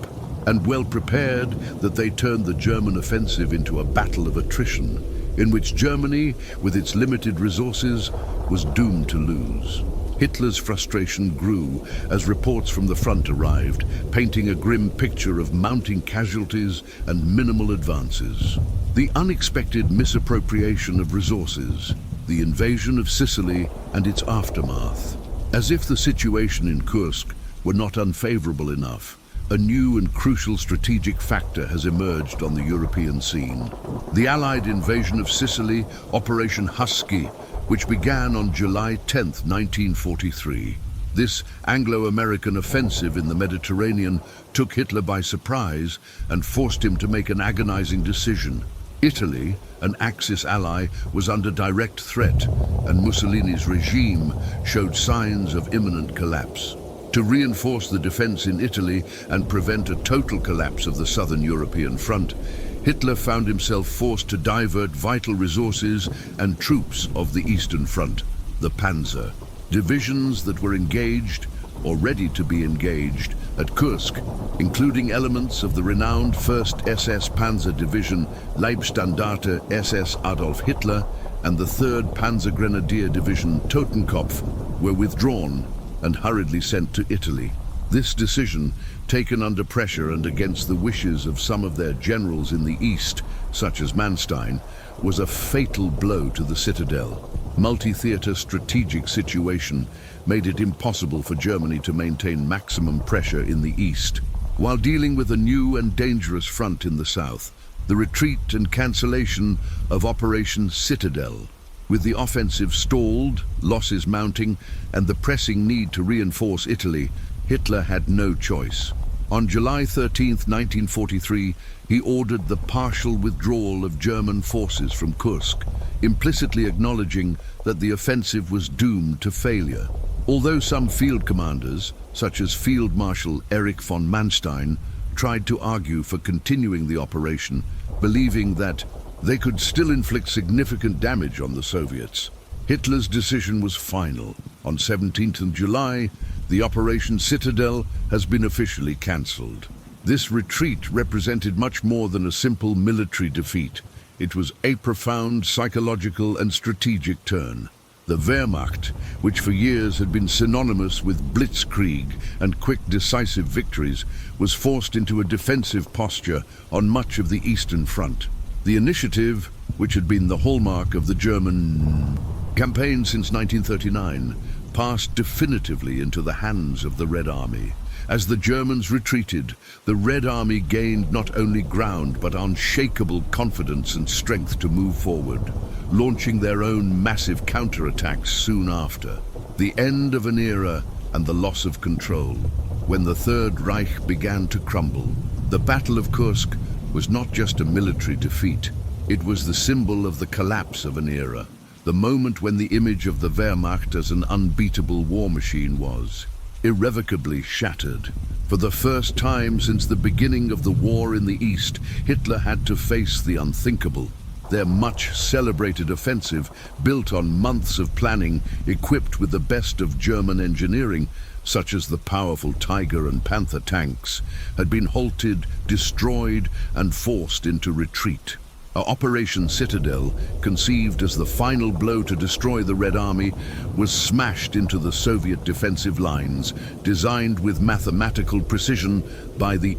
and well prepared that they turned the German offensive into a battle of attrition, in which Germany, with its limited resources, was doomed to lose. Hitler's frustration grew as reports from the front arrived, painting a grim picture of mounting casualties and minimal advances. The unexpected misappropriation of resources, the invasion of Sicily and its aftermath. As if the situation in Kursk were not unfavorable enough, a new and crucial strategic factor has emerged on the European scene. The Allied invasion of Sicily, Operation Husky, which began on July 10, 1943. This Anglo-American offensive in the Mediterranean took Hitler by surprise and forced him to make an agonizing decision. Italy, an Axis ally, was under direct threat, and Mussolini's regime showed signs of imminent collapse. To reinforce the defense in Italy and prevent a total collapse of the southern European front, Hitler found himself forced to divert vital resources and troops of the Eastern Front, the Panzer. Divisions that were engaged, or ready to be engaged, at Kursk, including elements of the renowned 1st SS Panzer Division, Leibstandarte SS Adolf Hitler, and the 3rd Panzer Grenadier Division Totenkopf, were withdrawn and hurriedly sent to Italy. This decision, taken under pressure and against the wishes of some of their generals in the east, such as Manstein, was a fatal blow to the Citadel. Multi-theater strategic situation made it impossible for Germany to maintain maximum pressure in the east. While dealing with a new and dangerous front in the south, the retreat and cancellation of Operation Citadel. With the offensive stalled, losses mounting, and the pressing need to reinforce Italy, Hitler had no choice. On July 13, 1943, he ordered the partial withdrawal of German forces from Kursk, implicitly acknowledging that the offensive was doomed to failure. Although some field commanders, such as Field Marshal Erich von Manstein, tried to argue for continuing the operation, believing that they could still inflict significant damage on the Soviets, Hitler's decision was final. On 17th July, the Operation Citadel has been officially cancelled. This retreat represented much more than a simple military defeat. It was a profound psychological and strategic turn. The Wehrmacht, which for years had been synonymous with blitzkrieg and quick, decisive victories, was forced into a defensive posture on much of the Eastern Front. The initiative, which had been the hallmark of the German campaign since 1939, passed definitively into the hands of the Red Army. As the Germans retreated, the Red Army gained not only ground but unshakable confidence and strength to move forward, launching their own massive counterattacks soon after. The end of an era and the loss of control. When the Third Reich began to crumble, the Battle of Kursk was not just a military defeat. It was the symbol of the collapse of an era, the moment when the image of the Wehrmacht as an unbeatable war machine was irrevocably shattered. For the first time since the beginning of the war in the East, Hitler had to face the unthinkable. Their much-celebrated offensive, built on months of planning, equipped with the best of German engineering, such as the powerful Tiger and Panther tanks, had been halted, destroyed, and forced into retreat. Operation Citadel, conceived as the final blow to destroy the Red Army, was smashed into the Soviet defensive lines, designed with mathematical precision by the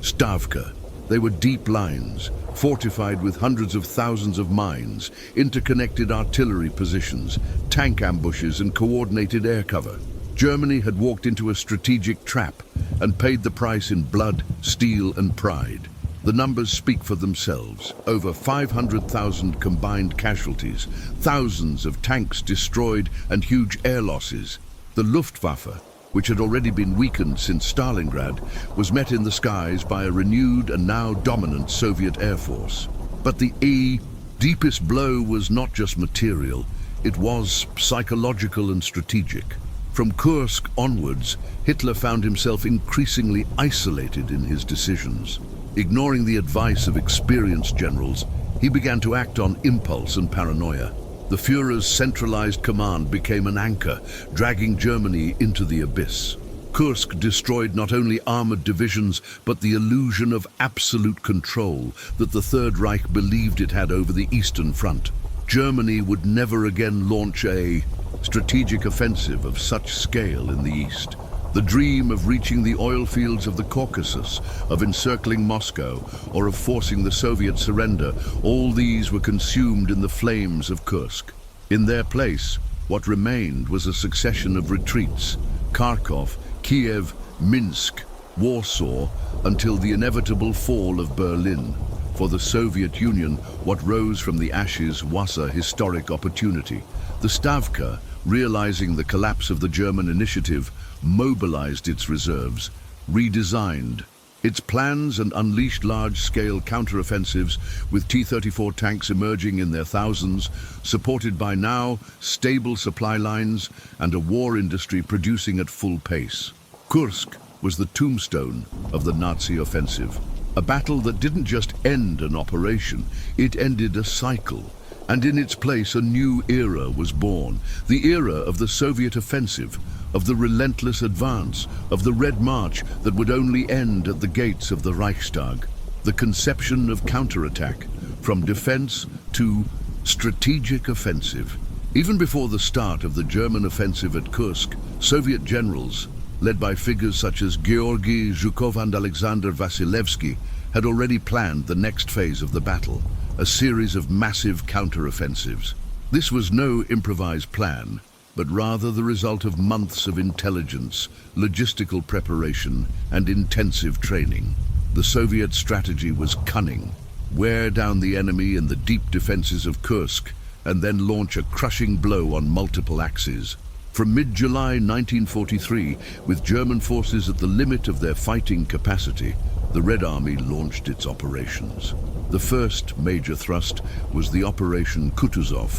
Stavka. They were deep lines, fortified with hundreds of thousands of mines, interconnected artillery positions, tank ambushes, and coordinated air cover. Germany had walked into a strategic trap and paid the price in blood, steel, and pride. The numbers speak for themselves. Over 500,000 combined casualties, thousands of tanks destroyed, and huge air losses. The Luftwaffe, which had already been weakened since Stalingrad, was met in the skies by a renewed and now dominant Soviet Air Force. But the deepest blow was not just material, it was psychological and strategic. From Kursk onwards, Hitler found himself increasingly isolated in his decisions. Ignoring the advice of experienced generals, he began to act on impulse and paranoia. The Führer's centralized command became an anchor, dragging Germany into the abyss. Kursk destroyed not only armored divisions, but the illusion of absolute control that the Third Reich believed it had over the Eastern Front. Germany would never again launch a strategic offensive of such scale in the East. The dream of reaching the oil fields of the Caucasus, of encircling Moscow, or of forcing the Soviet surrender, all these were consumed in the flames of Kursk. In their place, what remained was a succession of retreats: Kharkov, Kiev, Minsk, Warsaw, until the inevitable fall of Berlin. For the Soviet Union, what rose from the ashes was a historic opportunity. The Stavka, realizing the collapse of the German initiative, mobilized its reserves, redesigned its plans, and unleashed large-scale counteroffensives with T-34 tanks emerging in their thousands, supported by now stable supply lines and a war industry producing at full pace. Kursk was the tombstone of the Nazi offensive, a battle that didn't just end an operation, it ended a cycle. And in its place a new era was born, the era of the Soviet offensive, of the relentless advance, of the Red March that would only end at the gates of the Reichstag. The conception of counterattack, from defense to strategic offensive. Even before the start of the German offensive at Kursk, Soviet generals, led by figures such as Georgy Zhukov and Alexander Vasilevsky, had already planned the next phase of the battle, a series of massive counteroffensives. This was no improvised plan, but rather the result of months of intelligence, logistical preparation, and intensive training. The Soviet strategy was cunning, wear down the enemy in the deep defenses of Kursk, and then launch a crushing blow on multiple axes. From mid-July 1943, with German forces at the limit of their fighting capacity, the Red Army launched its operations. The first major thrust was the Operation Citadel,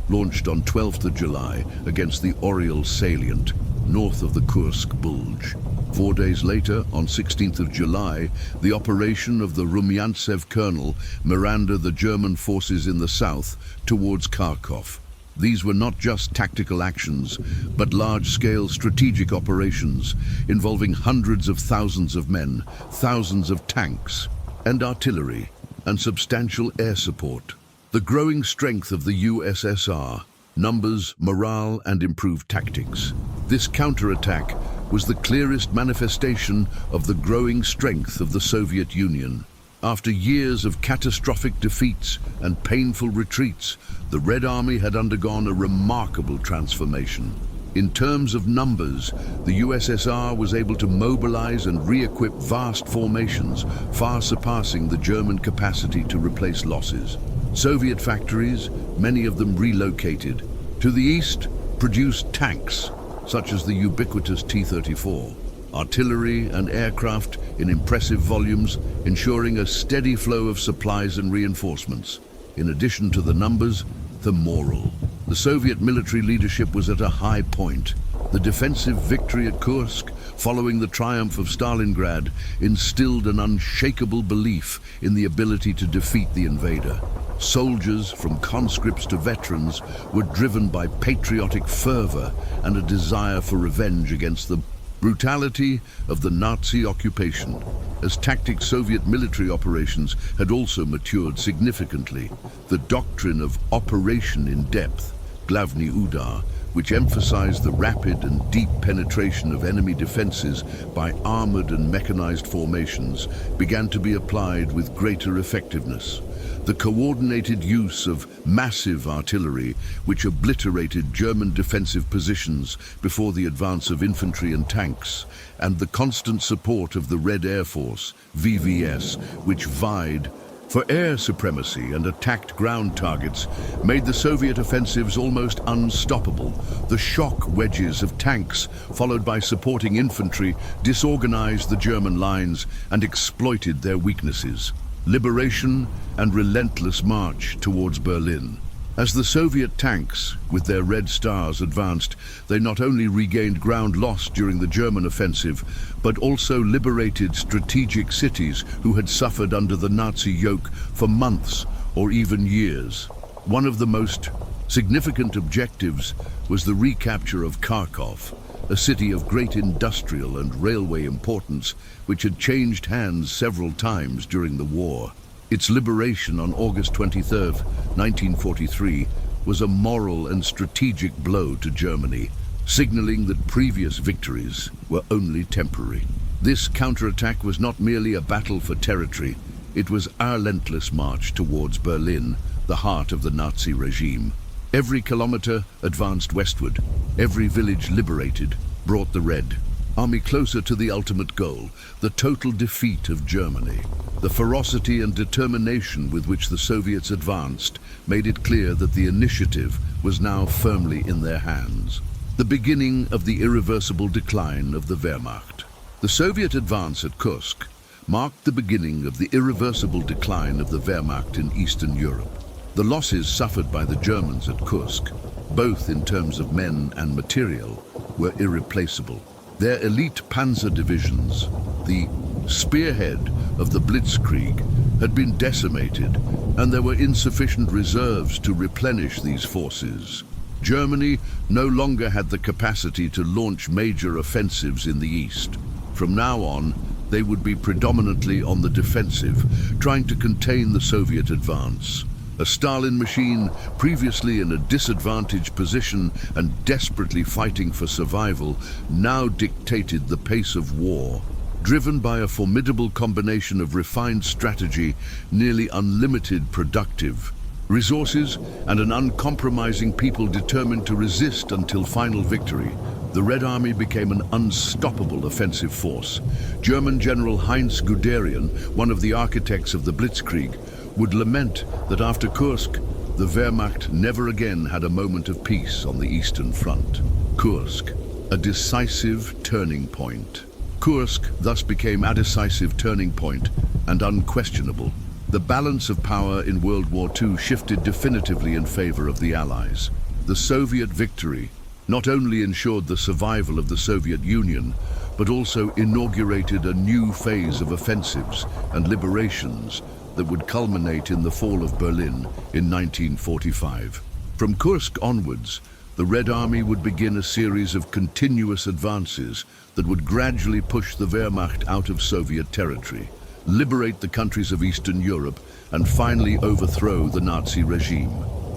launched on 12th of July against the Oriel salient, north of the Kursk bulge. 4 days later, on 16th of July, the operation of the Rumyantsev Colonel Miranda the German forces in the south towards Kharkov. These were not just tactical actions, but large-scale strategic operations involving hundreds of thousands of men, thousands of tanks and artillery, and substantial air support. The growing strength of the USSR, numbers, morale, and improved tactics. This counterattack was the clearest manifestation of the growing strength of the Soviet Union. After years of catastrophic defeats and painful retreats, the Red Army had undergone a remarkable transformation. In terms of numbers, the USSR was able to mobilize and re-equip vast formations, far surpassing the German capacity to replace losses. Soviet factories, many of them relocated. To the east, produced tanks, such as the ubiquitous T-34, artillery and aircraft in impressive volumes, ensuring a steady flow of supplies and reinforcements. In addition to the numbers, the moral. The Soviet military leadership was at a high point. The defensive victory at Kursk, following the triumph of Stalingrad, instilled an unshakable belief in the ability to defeat the invader. Soldiers, from conscripts to veterans, were driven by patriotic fervor and a desire for revenge against the brutality of the Nazi occupation. As tactic, Soviet military operations had also matured significantly. The doctrine of operation in depth, Glavny Udar, which emphasized the rapid and deep penetration of enemy defenses by armored and mechanized formations, began to be applied with greater effectiveness. The coordinated use of massive artillery, which obliterated German defensive positions before the advance of infantry and tanks, and the constant support of the Red Air Force, VVS, which vied for air supremacy and attacked ground targets, made the Soviet offensives almost unstoppable. The shock wedges of tanks, followed by supporting infantry, disorganized the German lines and exploited their weaknesses. Liberation and relentless march towards Berlin. As the Soviet tanks, with their red stars, advanced, they not only regained ground lost during the German offensive, but also liberated strategic cities who had suffered under the Nazi yoke for months or even years. One of the most significant objectives was the recapture of Kharkov, a city of great industrial and railway importance, which had changed hands several times during the war. Its liberation on August 23, 1943, was a moral and strategic blow to Germany, signaling that previous victories were only temporary. This counterattack was not merely a battle for territory, it was our relentless march towards Berlin, the heart of the Nazi regime. Every kilometer advanced westward, every village liberated, brought the Red Army closer to the ultimate goal, the total defeat of Germany. The ferocity and determination with which the Soviets advanced made it clear that the initiative was now firmly in their hands. The beginning of the irreversible decline of the Wehrmacht. The Soviet advance at Kursk marked the beginning of the irreversible decline of the Wehrmacht in Eastern Europe. The losses suffered by the Germans at Kursk, both in terms of men and material, were irreplaceable. Their elite panzer divisions, the spearhead of the Blitzkrieg, had been decimated, and there were insufficient reserves to replenish these forces. Germany no longer had the capacity to launch major offensives in the east. From now on, they would be predominantly on the defensive, trying to contain the Soviet advance. A Stalin machine, previously in a disadvantaged position and desperately fighting for survival, now dictated the pace of war. Driven by a formidable combination of refined strategy, nearly unlimited productive resources, and an uncompromising people determined to resist until final victory, the Red Army became an unstoppable offensive force. German General Heinz Guderian, one of the architects of the Blitzkrieg, would lament that after Kursk, the Wehrmacht never again had a moment of peace on the Eastern Front. Kursk, a decisive turning point. Kursk thus became a decisive turning point and unquestionable. The balance of power in World War II shifted definitively in favor of the Allies. The Soviet victory not only ensured the survival of the Soviet Union, but also inaugurated a new phase of offensives and liberations that would culminate in the fall of Berlin in 1945. From Kursk onwards, the Red Army would begin a series of continuous advances that would gradually push the Wehrmacht out of Soviet territory, liberate the countries of Eastern Europe, and finally overthrow the Nazi regime.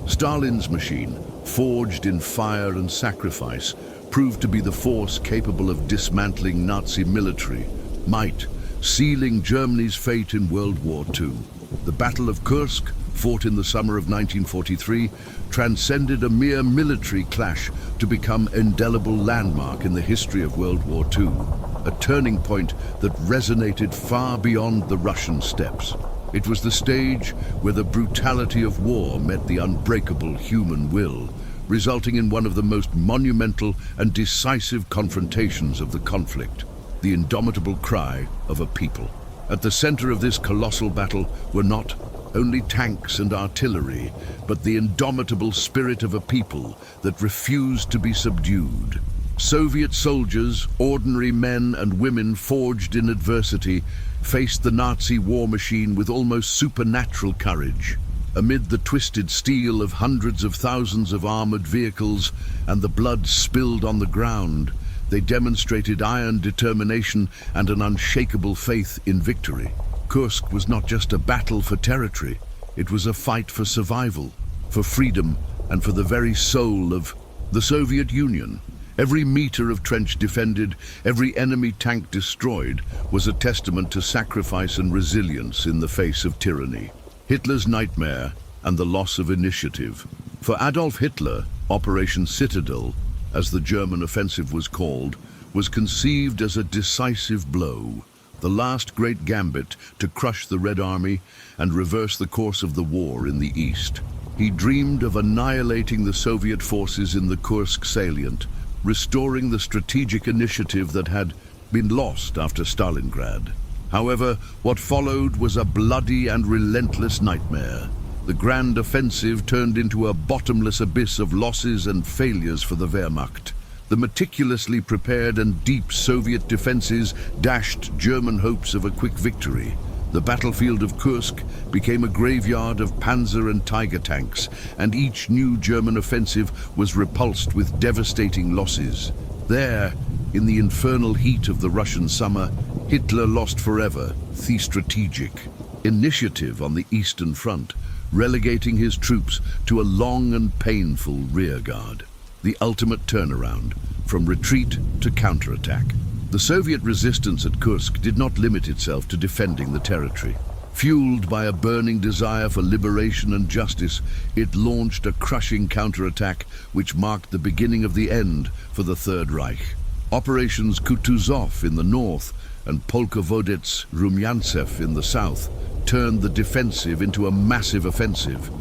Stalin's machine, forged in fire and sacrifice, proved to be the force capable of dismantling Nazi military might, sealing Germany's fate in World War II. The Battle of Kursk, fought in the summer of 1943, transcended a mere military clash to become an indelible landmark in the history of World War II, a turning point that resonated far beyond the Russian steppes. It was the stage where the brutality of war met the unbreakable human will, resulting in one of the most monumental and decisive confrontations of the conflict, the indomitable cry of a people. At the center of this colossal battle were not only tanks and artillery, but the indomitable spirit of a people that refused to be subdued. Soviet soldiers, ordinary men and women forged in adversity, faced the Nazi war machine with almost supernatural courage. Amid the twisted steel of hundreds of thousands of armored vehicles and the blood spilled on the ground, they demonstrated iron determination and an unshakable faith in victory. Kursk was not just a battle for territory, it was a fight for survival, for freedom, and for the very soul of the Soviet Union. Every meter of trench defended, every enemy tank destroyed, was a testament to sacrifice and resilience in the face of tyranny. Hitler's nightmare and the loss of initiative. For Adolf Hitler, Operation Citadel, as the German offensive was called, was conceived as a decisive blow, the last great gambit to crush the Red Army and reverse the course of the war in the East. He dreamed of annihilating the Soviet forces in the Kursk salient, restoring the strategic initiative that had been lost after Stalingrad. However, what followed was a bloody and relentless nightmare. The grand offensive turned into a bottomless abyss of losses and failures for the Wehrmacht. The meticulously prepared and deep Soviet defenses dashed German hopes of a quick victory. The battlefield of Kursk became a graveyard of Panzer and Tiger tanks, and each new German offensive was repulsed with devastating losses. There, in the infernal heat of the Russian summer, Hitler lost forever the strategic initiative on the Eastern Front, relegating his troops to a long and painful rearguard. The ultimate turnaround, from retreat to counterattack. The Soviet resistance at Kursk did not limit itself to defending the territory. Fueled by a burning desire for liberation and justice, it launched a crushing counterattack which marked the beginning of the end for the Third Reich. Operations Kutuzov in the north and Polkovodets Rumyantsev in the south turned the defensive into a massive offensive,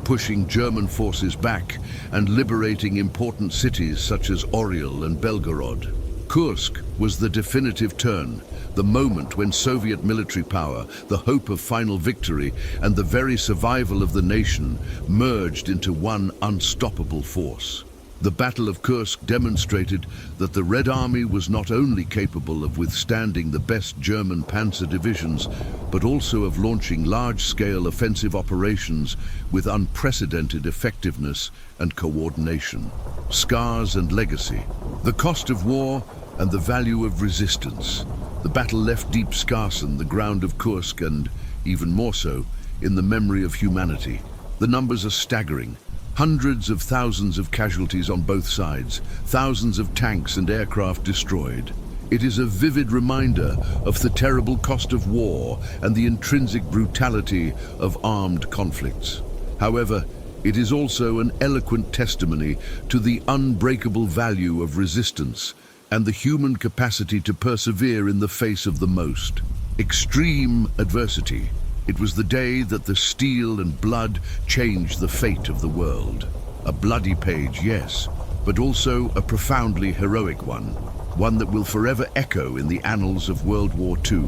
pushing German forces back and liberating important cities such as Oryol and Belgorod. Kursk was the definitive turn, the moment when Soviet military power, the hope of final victory, and the very survival of the nation merged into one unstoppable force. The Battle of Kursk demonstrated that the Red Army was not only capable of withstanding the best German panzer divisions, but also of launching large-scale offensive operations with unprecedented effectiveness and coordination. Scars and legacy. The cost of war and the value of resistance. The battle left deep scars in the ground of Kursk and, even more so, in the memory of humanity. The numbers are staggering. Hundreds of thousands of casualties on both sides, thousands of tanks and aircraft destroyed. It is a vivid reminder of the terrible cost of war and the intrinsic brutality of armed conflicts. However, it is also an eloquent testimony to the unbreakable value of resistance and the human capacity to persevere in the face of the most extreme adversity. It was the day that the steel and blood changed the fate of the world. A bloody page, yes, but also a profoundly heroic one that will forever echo in the annals of World War II,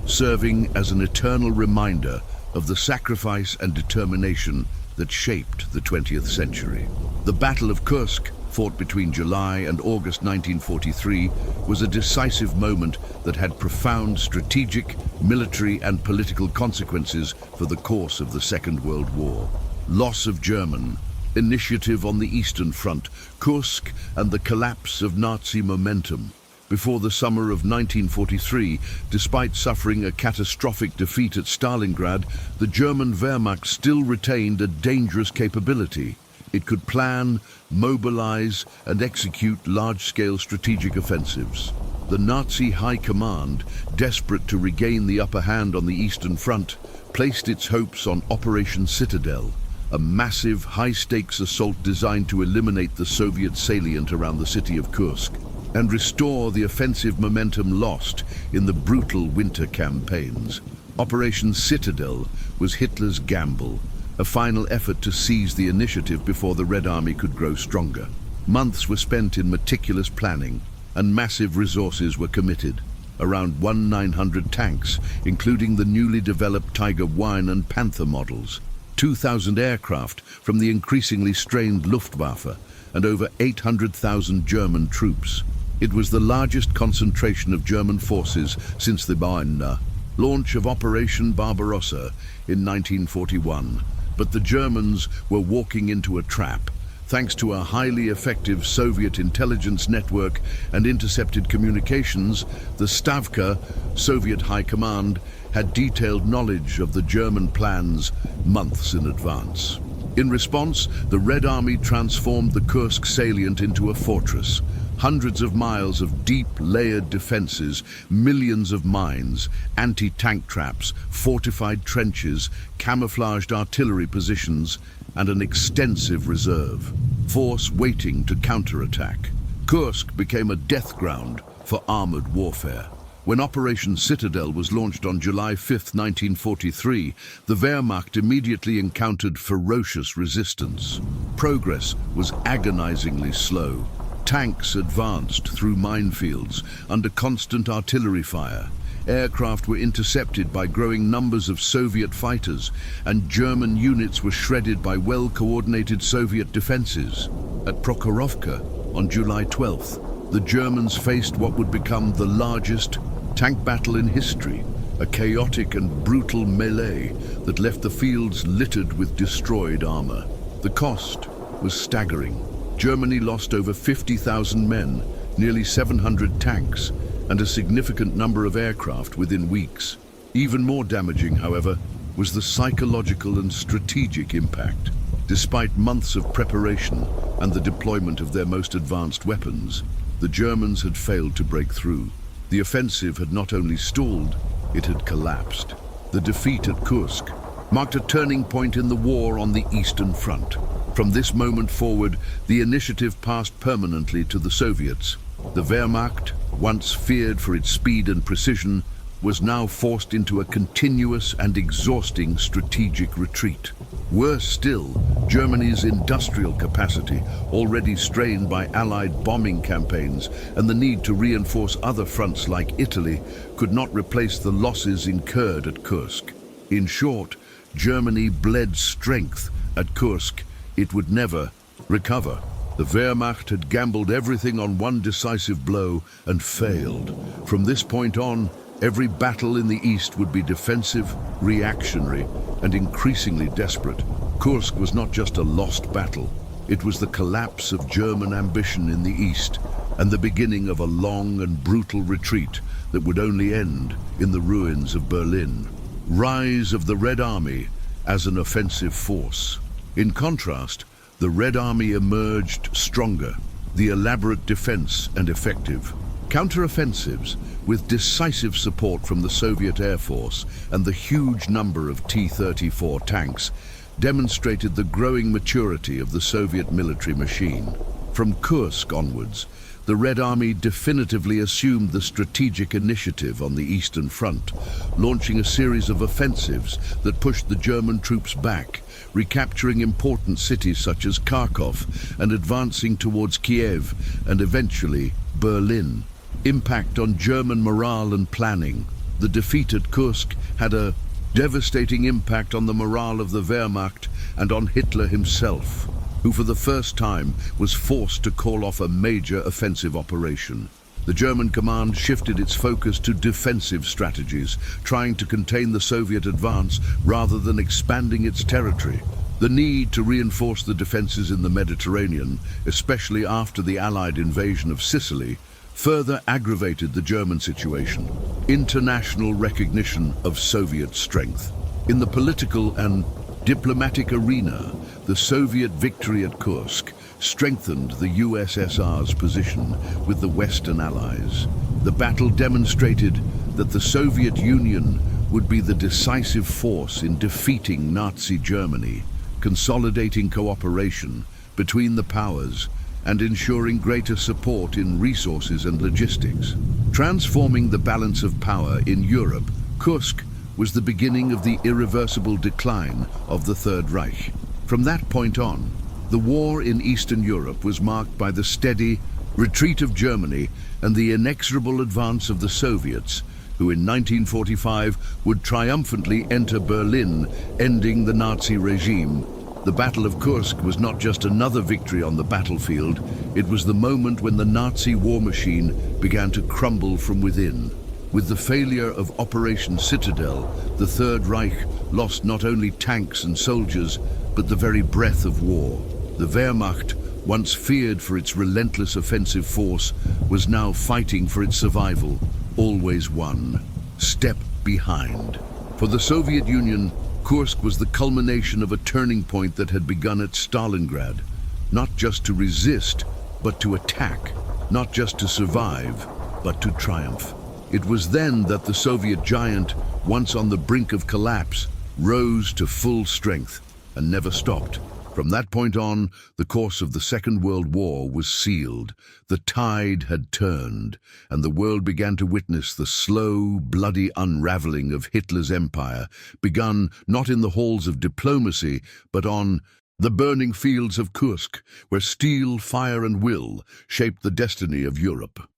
serving as an eternal reminder of the sacrifice and determination that shaped the 20th century. The Battle of Kursk, fought between July and August 1943, was a decisive moment that had profound strategic, military and political consequences for the course of the Second World War. Loss of German initiative on the Eastern Front, Kursk, and the collapse of Nazi momentum. Before the summer of 1943, despite suffering a catastrophic defeat at Stalingrad, the German Wehrmacht still retained a dangerous capability. It could plan, mobilize, and execute large-scale strategic offensives. The Nazi High Command, desperate to regain the upper hand on the Eastern Front, placed its hopes on Operation Citadel, a massive, high-stakes assault designed to eliminate the Soviet salient around the city of Kursk and restore the offensive momentum lost in the brutal winter campaigns. Operation Citadel was Hitler's gamble, a final effort to seize the initiative before the Red Army could grow stronger. Months were spent in meticulous planning, and massive resources were committed. Around 1,900 tanks, including the newly developed Tiger I and Panther models, 2,000 aircraft from the increasingly strained Luftwaffe, and over 800,000 German troops. It was the largest concentration of German forces since the launch of Operation Barbarossa in 1941. But the Germans were walking into a trap. Thanks to a highly effective Soviet intelligence network and intercepted communications, the Stavka, Soviet High Command, had detailed knowledge of the German plans months in advance. In response, the Red Army transformed the Kursk salient into a fortress. Hundreds of miles of deep, layered defenses, millions of mines, anti-tank traps, fortified trenches, camouflaged artillery positions, and an extensive reserve force waiting to counterattack. Kursk became a death ground for armored warfare. When Operation Citadel was launched on July 5, 1943, the Wehrmacht immediately encountered ferocious resistance. Progress was agonizingly slow. Tanks advanced through minefields under constant artillery fire. Aircraft were intercepted by growing numbers of Soviet fighters, and German units were shredded by well-coordinated Soviet defenses. At Prokhorovka, on July 12th, the Germans faced what would become the largest tank battle in history, a chaotic and brutal melee that left the fields littered with destroyed armor. The cost was staggering. Germany lost over 50,000 men, nearly 700 tanks, and a significant number of aircraft within weeks. Even more damaging, however, was the psychological and strategic impact. Despite months of preparation and the deployment of their most advanced weapons, the Germans had failed to break through. The offensive had not only stalled, it had collapsed. The defeat at Kursk marked a turning point in the war on the Eastern Front. From this moment forward, the initiative passed permanently to the Soviets. The Wehrmacht, once feared for its speed and precision, was now forced into a continuous and exhausting strategic retreat. Worse still, Germany's industrial capacity, already strained by Allied bombing campaigns and the need to reinforce other fronts like Italy, could not replace the losses incurred at Kursk. In short, Germany bled strength at Kursk it would never recover. The Wehrmacht had gambled everything on one decisive blow and failed. From this point on, every battle in the east would be defensive, reactionary, and increasingly desperate. Kursk was not just a lost battle. It was the collapse of German ambition in the east and the beginning of a long and brutal retreat that would only end in the ruins of Berlin. Rise of the Red Army as an offensive force. In contrast, the Red Army emerged stronger, the elaborate defense and effective. Counter-offensives, with decisive support from the Soviet Air Force and the huge number of T-34 tanks, demonstrated the growing maturity of the Soviet military machine. From Kursk onwards, the Red Army definitively assumed the strategic initiative on the Eastern Front, launching a series of offensives that pushed the German troops back, recapturing important cities such as Kharkov and advancing towards Kiev and eventually Berlin. Impact on German morale and planning. The defeat at Kursk had a devastating impact on the morale of the Wehrmacht and on Hitler himself, who for the first time was forced to call off a major offensive operation. The German command shifted its focus to defensive strategies, trying to contain the Soviet advance rather than expanding its territory. The need to reinforce the defenses in the Mediterranean, especially after the Allied invasion of Sicily, further aggravated the German situation. International recognition of Soviet strength. In the political and diplomatic arena, the Soviet victory at Kursk strengthened the USSR's position with the Western Allies. The battle demonstrated that the Soviet Union would be the decisive force in defeating Nazi Germany, consolidating cooperation between the powers and ensuring greater support in resources and logistics. Transforming the balance of power in Europe, Kursk was the beginning of the irreversible decline of the Third Reich. From that point on, the war in Eastern Europe was marked by the steady retreat of Germany and the inexorable advance of the Soviets, who in 1945 would triumphantly enter Berlin, ending the Nazi regime. The Battle of Kursk was not just another victory on the battlefield, it was the moment when the Nazi war machine began to crumble from within. With the failure of Operation Citadel, the Third Reich lost not only tanks and soldiers, but the very breath of war. The Wehrmacht, once feared for its relentless offensive force, was now fighting for its survival, always one step behind. For the Soviet Union, Kursk was the culmination of a turning point that had begun at Stalingrad, not just to resist, but to attack, not just to survive, but to triumph. It was then that the Soviet giant, once on the brink of collapse, rose to full strength and never stopped. From that point on, the course of the Second World War was sealed. The tide had turned, and the world began to witness the slow, bloody unraveling of Hitler's empire, begun not in the halls of diplomacy, but on the burning fields of Kursk, where steel, fire, and will shaped the destiny of Europe.